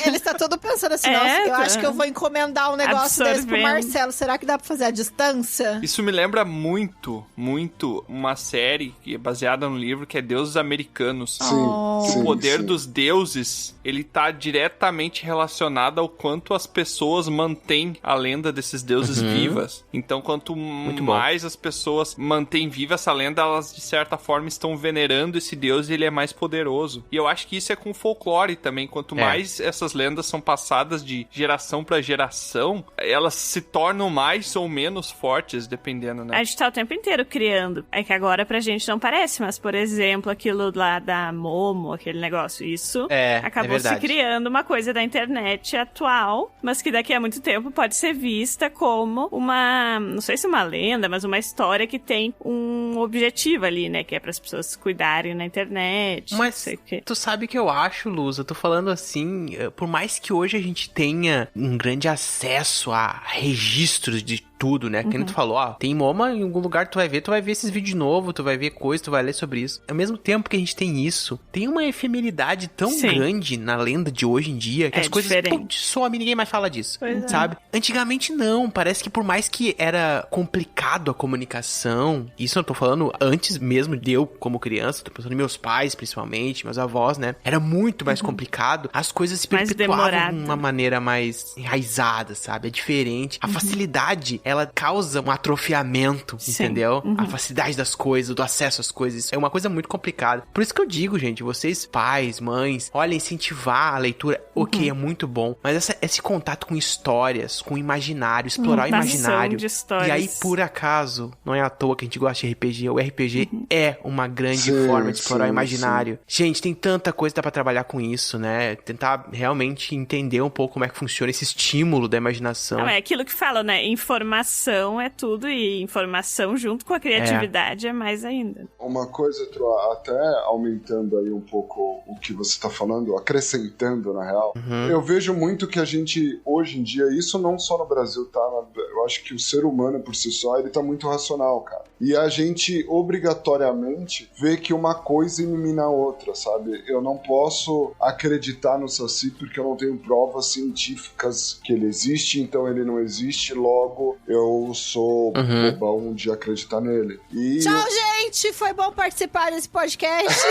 Ele está todo pensando assim, nossa, eu acho que eu vou encomendar um negócio desse pro Marcelo. Será que dá pra fazer à distância? Isso me lembra muito, muito uma série que é baseada no livro que é Deuses Americanos. Sim, o poder dos deuses, ele tá diretamente relacionado ao quanto as pessoas mantêm a lenda desses deuses vivas. Então, quanto mais as pessoas mantêm viva essa lenda, elas de certa forma estão venerando esse deus e ele é mais poderoso. E eu acho que isso é com folclore também. Quanto mais essas lendas são passadas de geração pra geração, elas se tornam mais ou menos fortes, dependendo, né? A gente tá o tempo inteiro criando. É que agora pra gente não parece, mas, por exemplo, aquilo lá da Momo, aquele negócio, isso acabou se criando uma coisa da internet atual, mas que daqui a muito tempo pode ser vista como uma, não sei se uma lenda, mas uma história que tem um objetivo ali, né? Que é pras pessoas cuidarem na internet. Mas sei que... tu sabe o que eu acho, Luz? Eu tô falando assim, por mais que hoje a gente tenha um grande acesso a registros de tudo, né? Quem tu falou, ó, tem MoMA, em algum lugar tu vai ver esses vídeos de novo, tu vai ver coisa, tu vai ler sobre isso. Ao mesmo tempo que a gente tem isso, tem uma efemeridade tão grande na lenda de hoje em dia, que as coisas somem, ninguém mais fala disso, sabe? Antigamente não, parece que por mais que era complicado a comunicação, isso eu tô falando antes mesmo de eu como criança, tô pensando em meus pais principalmente, meus avós, né? Era muito mais complicado, as coisas se perpetuavam de uma maneira mais enraizada, sabe? É diferente. A facilidade, ela causa um atrofiamento, entendeu? A facilidade das coisas, do acesso às coisas, é uma coisa muito complicada. Por isso que eu digo, gente, vocês pais, mães, olha, incentivar a leitura, ok, é muito bom, mas esse contato com histórias, com o imaginário, explorar o imaginário. E aí, por acaso, não é à toa que a gente gosta de RPG, o RPG é uma grande forma de explorar o imaginário. Gente, tem tanta coisa que dá pra trabalhar com isso, né? Tentar realmente entender um pouco como é que funciona esse estímulo da imaginação. Não, é aquilo que fala, né? Informação é tudo e informação junto com a criatividade é mais ainda. Uma coisa, até aumentando aí um pouco o que você tá falando, acrescentando na real, eu vejo muito que a gente, hoje em dia, isso não só no Brasil, tá? Eu acho que o ser humano por si só, ele tá muito racional, cara. E a gente, obrigatoriamente, vê que uma coisa elimina a outra, sabe? Eu não posso acreditar no Saci porque eu não tenho provas científicas que ele existe, então ele não existe, logo eu sou bobão de acreditar nele. Tchau, gente! Foi bom participar desse podcast.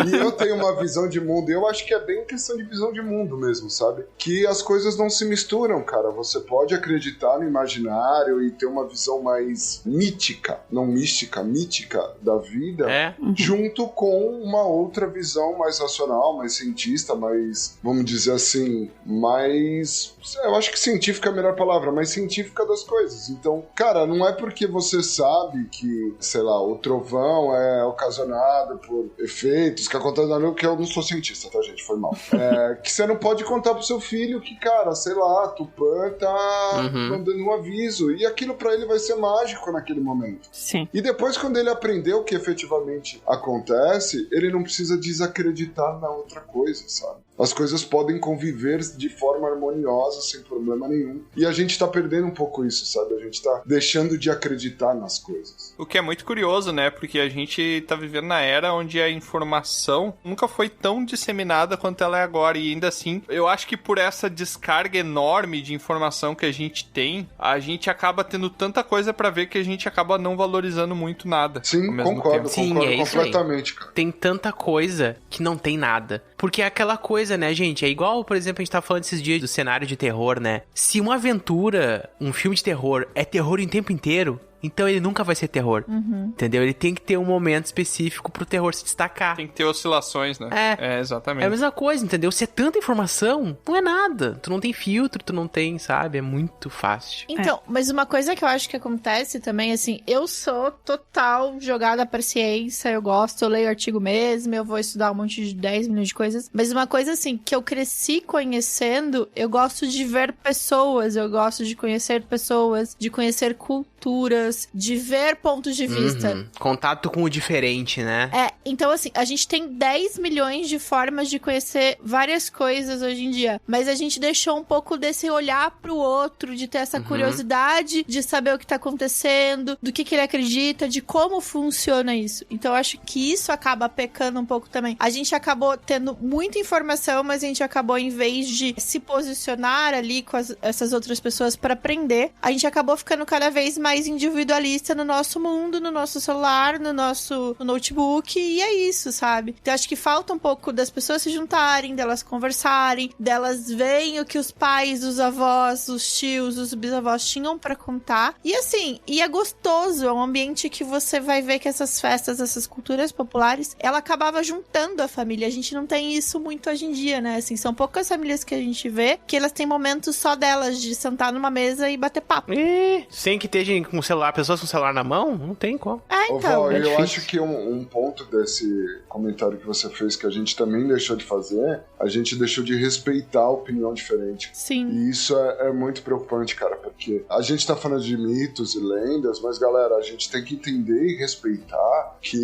E eu tenho uma visão de mundo, eu acho que é bem questão de visão de mundo mesmo, sabe? Que as coisas não se misturam, cara. Você pode acreditar no imaginário e ter uma visão mais mítica, não mística, mítica da vida, junto com uma outra visão mais racional, mais cientista, mais, vamos dizer assim, mais... Eu acho que científica é a melhor palavra, mais científica das coisas. Então, cara, não é porque você sabe que, sei lá, o trovão é ocasionado por efeitos que acontecem na lua, que eu não sou cientista, tá, gente? Foi mal. Que você não pode contar pro seu filho que, cara, sei lá, Tupã tá mandando um aviso. E aquilo pra ele vai ser mágico naquele momento. Sim. E depois, quando ele aprendeu o que efetivamente acontece, ele não precisa desacreditar na outra coisa, sabe? As coisas podem conviver de forma harmoniosa, sem problema nenhum. E a gente tá perdendo um pouco isso, sabe? A gente tá deixando de acreditar nas coisas. O que é muito curioso, né? Porque a gente tá vivendo na era onde a informação nunca foi tão disseminada quanto ela é agora. E ainda assim, eu acho que por essa descarga enorme de informação que a gente tem, a gente acaba tendo tanta coisa pra ver que a gente acaba não valorizando muito nada. Sim, concordo completamente, cara. Tem tanta coisa que não tem nada. Porque é aquela coisa, né, gente? É igual, por exemplo, a gente tava falando esses dias do cenário de terror, né? Se uma aventura, um filme de terror, é terror o tempo inteiro, então ele nunca vai ser terror, entendeu? Ele tem que ter um momento específico pro terror se destacar. Tem que ter oscilações, né? Exatamente. É a mesma coisa, entendeu? Se é tanta informação, não é nada. Tu não tem filtro, tu não tem, sabe? É muito fácil. Então, mas uma coisa que eu acho que acontece também, assim, eu sou total jogada pra ciência, eu gosto, eu leio artigo mesmo, eu vou estudar um monte de 10 milhões de coisas, mas uma coisa, assim, que eu cresci conhecendo, eu gosto de ver pessoas, eu gosto de conhecer pessoas, de conhecer culturas, de ver pontos de vista. Contato com o diferente, né? Então assim, a gente tem 10 milhões de formas de conhecer várias coisas hoje em dia, mas a gente deixou um pouco desse olhar pro outro, de ter essa curiosidade, de saber o que tá acontecendo, do que ele acredita, de como funciona isso. Então eu acho que isso acaba pecando um pouco também. A gente acabou tendo muita informação, mas a gente acabou, em vez de se posicionar ali com essas outras pessoas pra aprender, a gente acabou ficando cada vez mais individualista no nosso mundo, no nosso celular, no nosso notebook, e é isso, sabe? Então acho que falta um pouco das pessoas se juntarem, delas conversarem, delas verem o que os pais, os avós, os tios, os bisavós tinham pra contar. E assim, e é gostoso, é um ambiente que você vai ver que essas festas, essas culturas populares, ela acabava juntando a família. A gente não tem isso muito hoje em dia, né? Assim, são poucas famílias que a gente vê que elas têm momentos só delas, de sentar numa mesa e bater papo. Sem que esteja com o celular, pessoas com o celular na mão, não tem como. Então. Eu acho que um ponto desse comentário que você fez que a gente também deixou de fazer, a gente deixou de respeitar a opinião diferente. Sim. E isso é muito preocupante, cara, porque a gente tá falando de mitos e lendas, mas galera, a gente tem que entender e respeitar Que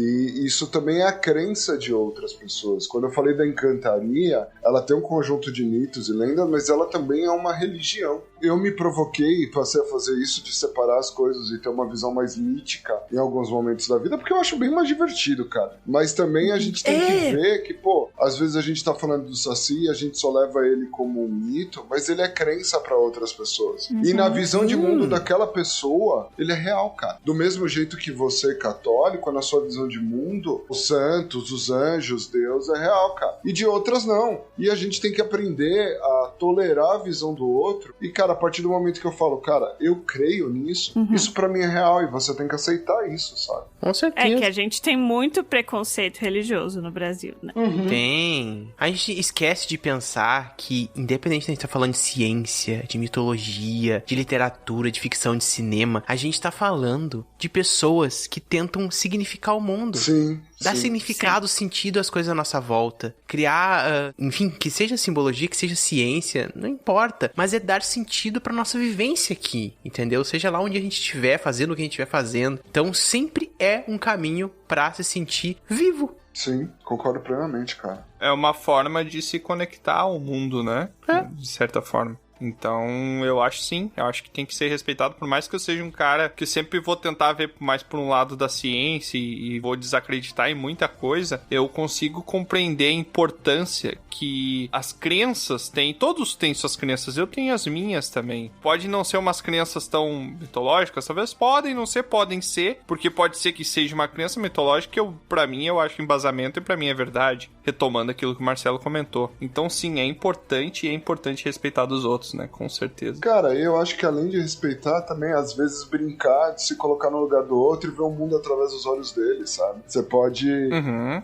isso também é a crença de outras pessoas. Quando eu falei da encantaria, ela tem um conjunto de mitos e lendas, mas ela também é uma religião. Eu me provoquei e passei a fazer isso, de separar as coisas e ter uma visão mais mítica em alguns momentos da vida, porque eu acho bem mais divertido, cara. Mas também a gente tem que ver que, pô, às vezes a gente tá falando do Saci e a gente só leva ele como um mito, mas ele é crença pra outras pessoas. E na visão de mundo daquela pessoa, ele é real, cara. Do mesmo jeito que você, católico, na sua visão de mundo, os santos, os anjos, Deus é real, cara. E de outras não. E a gente tem que aprender a tolerar a visão do outro. E, cara, a partir do momento que eu falo, cara, eu creio nisso, isso pra mim é real e você tem que aceitar isso, sabe? Com certeza. É que a gente tem muito preconceito religioso no Brasil, né? Tem. A gente esquece de pensar que, independente de a gente tá falando de ciência, de mitologia, de literatura, de ficção, de cinema, a gente tá falando de pessoas que tentam significar o mundo. Sim. Dar significado, sentido às coisas à nossa volta. Criar, enfim, que seja simbologia, que seja ciência, não importa. Mas é dar sentido pra nossa vivência aqui, entendeu? Seja lá onde a gente estiver, fazendo o que a gente estiver fazendo. Então sempre é um caminho pra se sentir vivo. Sim, concordo plenamente, cara. É uma forma de se conectar ao mundo, né? De certa forma. Então, eu acho sim, eu acho que tem que ser respeitado, por mais que eu seja um cara que sempre vou tentar ver mais por um lado da ciência e vou desacreditar em muita coisa, eu consigo compreender a importância que as crenças têm, todos têm suas crenças, eu tenho as minhas também. Pode não ser umas crenças tão mitológicas, talvez podem não ser, podem ser, porque pode ser que seja uma crença mitológica que pra mim eu acho embasamento e pra mim é verdade, retomando aquilo que o Marcelo comentou. Então sim, é importante e é importante respeitar dos outros, né? Com certeza. Cara, eu acho que além de respeitar, também às vezes brincar, de se colocar no lugar do outro e ver o mundo através dos olhos dele, sabe? Você pode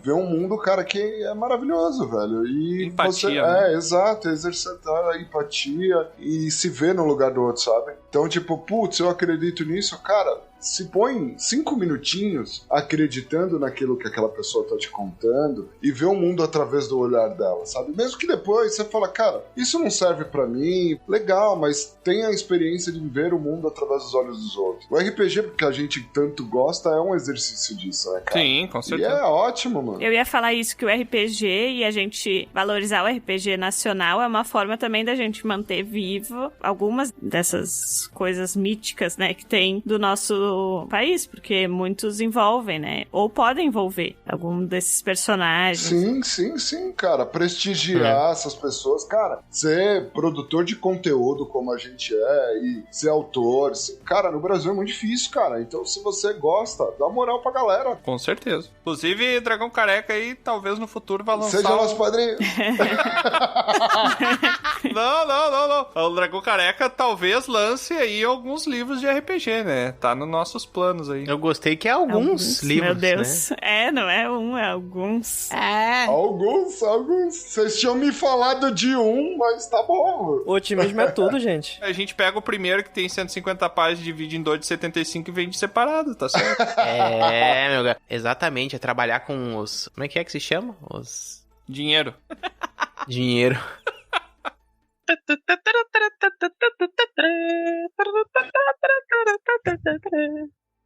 ver um mundo, cara, que é maravilhoso, velho. E empatia, você, né? Exato, exercitar a empatia e se ver no lugar do outro, sabe? Então, tipo, putz, eu acredito nisso, cara, se põe 5 minutinhos acreditando naquilo que aquela pessoa tá te contando e vê o mundo através do olhar dela, sabe? Mesmo que depois você fala, cara, isso não serve pra mim, legal, mas tem a experiência de ver o mundo através dos olhos dos outros. O RPG, porque a gente tanto gosta, é um exercício disso, né, cara? Sim, com certeza. E é ótimo, mano. Eu ia falar isso, que o RPG e a gente valorizar o RPG nacional é uma forma também da gente manter vivo algumas dessas coisas míticas, né, que tem do nosso país, porque muitos envolvem, né? Ou podem envolver algum desses personagens. Sim, cara. Prestigiar essas pessoas, cara. Ser produtor de conteúdo como a gente é e ser autor. Cara, no Brasil é muito difícil, cara. Então, se você gosta, dá moral pra galera. Com certeza. Inclusive, Dragão Careca aí, talvez no futuro vai lançar... Seja nosso padrinho. Não. O Dragão Careca talvez lance aí alguns livros de RPG, né? Tá no nossos planos aí. Eu gostei que é alguns livros, meu Deus. Né? Não é um, é alguns. Alguns. Vocês tinham me falado de um, mas tá bom. O otimismo é tudo, gente. A gente pega o primeiro que tem 150 páginas, divide em 2 de 75 e vende separado, tá certo? Meu Deus. Exatamente, é trabalhar com os... Como é que se chama? Os... Dinheiro.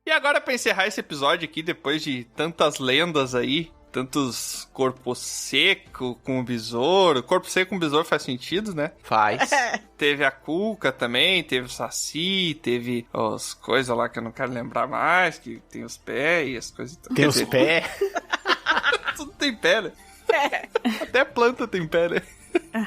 E agora, pra encerrar esse episódio aqui, depois de tantas lendas aí, tantos corpo seco com o besouro. Corpo seco com o besouro faz sentido, né? Faz. Teve a Cuca também, teve o Saci, teve as coisas lá que eu não quero lembrar mais, que tem os pés e as coisas... Tem os pés? Tudo tem pé, né? Até planta tem pé, né?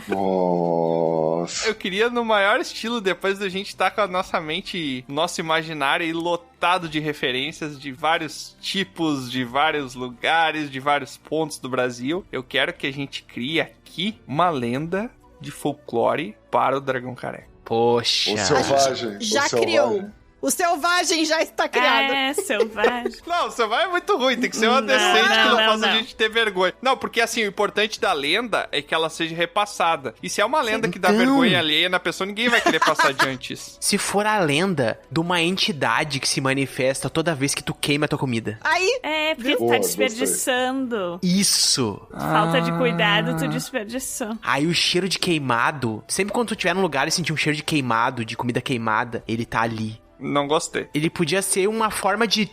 Nossa. Eu queria, no maior estilo, depois da gente estar com a nossa mente, nosso imaginário aí lotado de referências de vários tipos, de vários lugares, de vários pontos do Brasil, eu quero que a gente crie aqui uma lenda de folclore para o Dragão Careca. Poxa. O selvagem. Já criou. O selvagem já está criado. Selvagem. Não, o selvagem é muito ruim. Tem que ser uma decente que não faça a gente ter vergonha. Não, porque assim, o importante da lenda é que ela seja repassada. E se é uma lenda que dá vergonha alheia na pessoa, ninguém vai querer passar adiante isso. Se for a lenda de uma entidade que se manifesta toda vez que tu queima a tua comida. Aí. Porque tu tá desperdiçando. Isso. Falta de cuidado, tu desperdiçou. Aí o cheiro de queimado, sempre quando tu estiver num lugar e sentir um cheiro de queimado, de comida queimada, ele tá ali. Não gostei. Ele podia ser uma forma de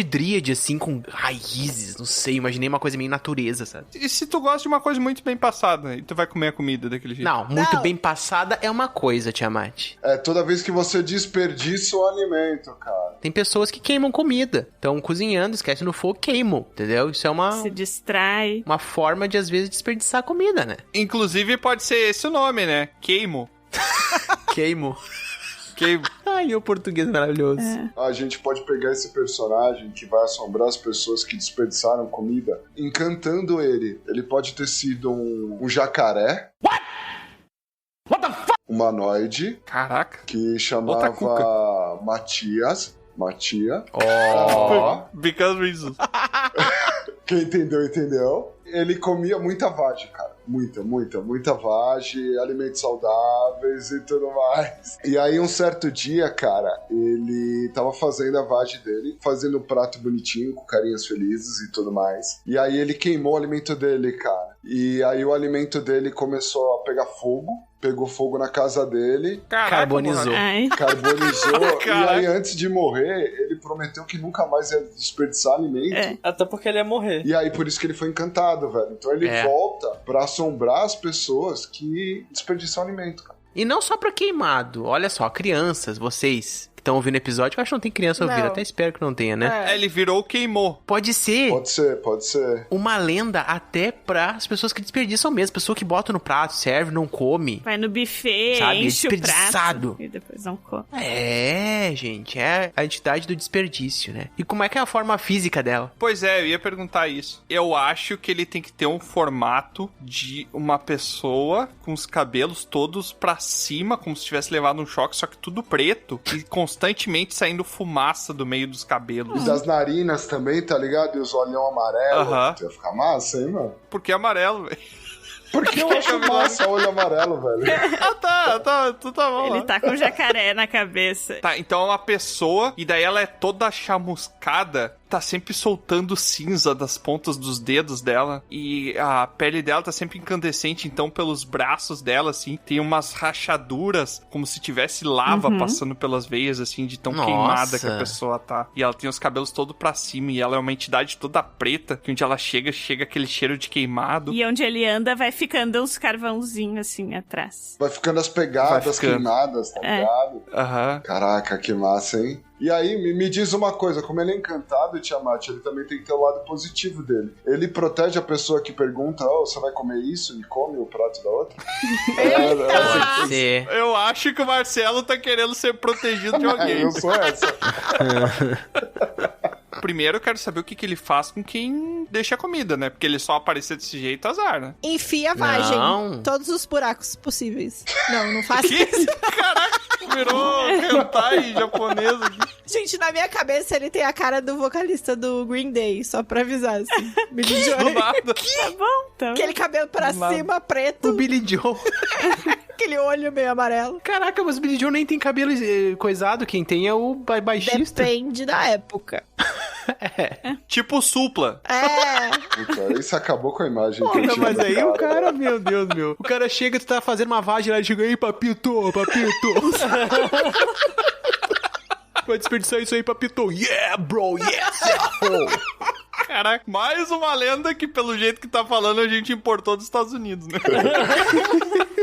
dríade, assim, com raízes, não sei, imaginei uma coisa meio natureza, sabe? E se tu gosta de uma coisa muito bem passada, e tu vai comer a comida daquele jeito? Não, muito bem passada é uma coisa, Tiamat. É, toda vez que você desperdiça o alimento, cara. Tem pessoas que queimam comida. Estão cozinhando, esquece no fogo, queimam, entendeu? Isso é uma... Se distrai. Uma forma de, às vezes, desperdiçar comida, né? Inclusive, pode ser esse o nome, né? Queimo. Queimo. Queimo. Ai, o português maravilhoso. A gente pode pegar esse personagem que vai assombrar as pessoas que desperdiçaram comida, encantando ele. Ele pode ter sido um jacaré. What the fuck? Humanoide. Caraca. Que chamava Matias. Because reasons. Quem entendeu, entendeu. Ele comia muita vagem, cara. Muita vagem, alimentos saudáveis e tudo mais. E aí, um certo dia, cara, ele tava fazendo a vagem dele, fazendo um prato bonitinho, com carinhas felizes e tudo mais. E aí, ele queimou o alimento dele, cara. E aí, o alimento dele começou a pegar fogo. Pegou fogo na casa dele. Caraca, carbonizou. E aí, antes de morrer, ele prometeu que nunca mais ia desperdiçar alimento. Até porque ele ia morrer. E aí, por isso que ele foi encantado, velho. Então ele volta pra assombrar as pessoas que desperdiçam alimento, cara. E não só pra queimado. Olha só, crianças, vocês que estão ouvindo o episódio, eu acho que não tem criança ouvindo, até espero que não tenha, né? Ele virou queimou. Pode ser. Pode ser. Uma lenda até pras pessoas que desperdiçam mesmo. Pessoa que bota no prato, serve, não come. Vai no buffet, sabe? Enche o prato e depois não come. Gente, é a entidade do desperdício, né? E como é que é a forma física dela? Pois é, eu ia perguntar isso. Eu acho que ele tem que ter um formato de uma pessoa com os cabelos todos pra cima, como se tivesse levado um choque, só que tudo preto e constantemente saindo fumaça do meio dos cabelos. E das narinas também, tá ligado? E os olhão amarelos. Ia ficar massa, hein, mano? Por que amarelo, velho? Porque eu acho massa olho amarelo, velho. Tu tá bom. Ele tá com um jacaré na cabeça. Tá, então é uma pessoa, e daí ela é toda chamuscada, tá sempre soltando cinza das pontas dos dedos dela, e a pele dela tá sempre incandescente, então pelos braços dela, assim, tem umas rachaduras, como se tivesse lava passando pelas veias, assim, de tão queimada que a pessoa tá. E ela tem os cabelos todos pra cima, e ela é uma entidade toda preta, que onde ela chega aquele cheiro de queimado. E onde ele anda, vai ficando uns carvãozinhos, assim, atrás. Vai ficando as pegadas queimadas, tá ligado? Caraca, que massa, hein? E aí, me diz uma coisa, como ele é encantado, Tiamat, ele também tem que ter o lado positivo dele. Ele protege a pessoa que pergunta, você vai comer isso? E come o prato da outra? Pode ser. Eu acho que o Marcelo tá querendo ser protegido de alguém. Eu sou essa. Primeiro eu quero saber o que ele faz com quem deixa a comida, né? Porque ele só aparecer desse jeito, azar, né? Enfia a vagem. Não. Todos os buracos possíveis. Não faça isso. Caraca, virou hentai japonês aqui. Gente, na minha cabeça ele tem a cara do vocalista do Green Day, só pra avisar, assim. Billy Joe. Do nada. Tá bom, então. Aquele cabelo pra cima, preto. O Billy Joe. Aquele olho meio amarelo. Caraca, mas o Billy Joe nem tem cabelo coisado. Quem tem é o baixista. Depende da época. Tipo Supla. Puta, isso acabou com a imagem. Porra, mas aí o cara, meu Deus, o cara chega, tu tá fazendo uma vagem lá, ele chega aí, papito. Vai desperdiçar isso aí, papito. Yeah, bro, yes, Caraca, mais uma lenda que, pelo jeito que tá falando, a gente importou dos Estados Unidos, né?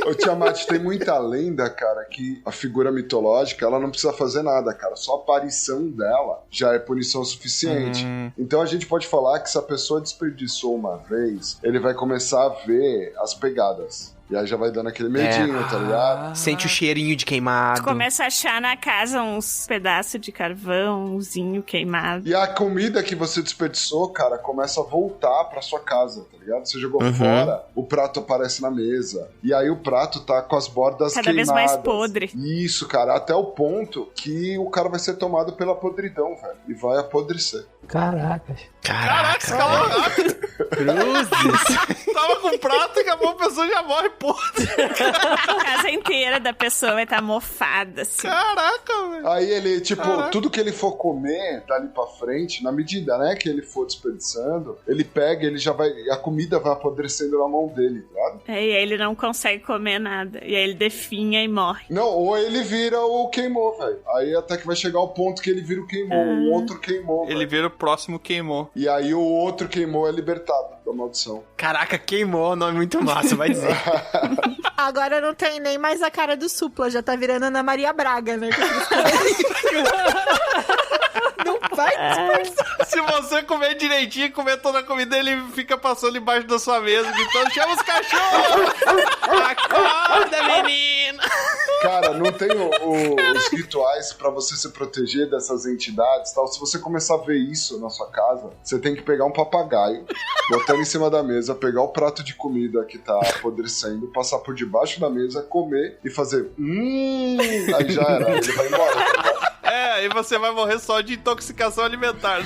Ô, Tiamat, tem muita lenda, cara, que a figura mitológica, ela não precisa fazer nada, cara. Só a aparição dela já é punição suficiente. Então a gente pode falar que se a pessoa desperdiçou uma vez, ele vai começar a ver as pegadas. E aí já vai dando aquele medinho, tá ligado? Sente o cheirinho de queimado. Tu começa a achar na casa uns pedaços de carvãozinho queimado. E a comida que você desperdiçou, cara, começa a voltar pra sua casa, tá ligado? Você jogou fora, o prato aparece na mesa. E aí o prato tá com as bordas cada queimadas. Vez mais podre. Isso, cara, até o ponto que o cara vai ser tomado pela podridão, velho. E vai apodrecer. Caracas, calma rápido. Cruzes. Tava com prato e acabou, a pessoa já morre, porra. A casa inteira da pessoa vai estar mofada, assim. Caraca, velho. Aí ele, tipo, tudo que ele for comer dali pra frente, na medida, né, que ele for desperdiçando, ele pega, ele já vai, a comida vai apodrecendo na mão dele, claro. E aí ele não consegue comer nada. E aí ele definha e morre. Não, ou ele vira o queimou, velho. Aí até que vai chegar o ponto que ele vira o queimou, o outro queimou. Ele vira o próximo queimou. E aí o outro queimou é libertado da maldição. Caraca, queimou, nome muito massa, vai dizer. Agora não tem nem mais a cara do Supla, já tá virando Ana Maria Braga, né? Não vai disfarçar. Se você comer direitinho, comer toda a comida, ele fica passando embaixo da sua mesa, gritando, chama os cachorros! Acorda, menina! Cara, não tem os rituais pra você se proteger dessas entidades e tal. Se você começar a ver isso na sua casa, você tem que pegar um papagaio, botar ele em cima da mesa, pegar o prato de comida que tá apodrecendo, passar por debaixo da mesa, comer e fazer aí já era, ele vai embora, tá ligado? Aí você vai morrer só de intoxicação alimentar.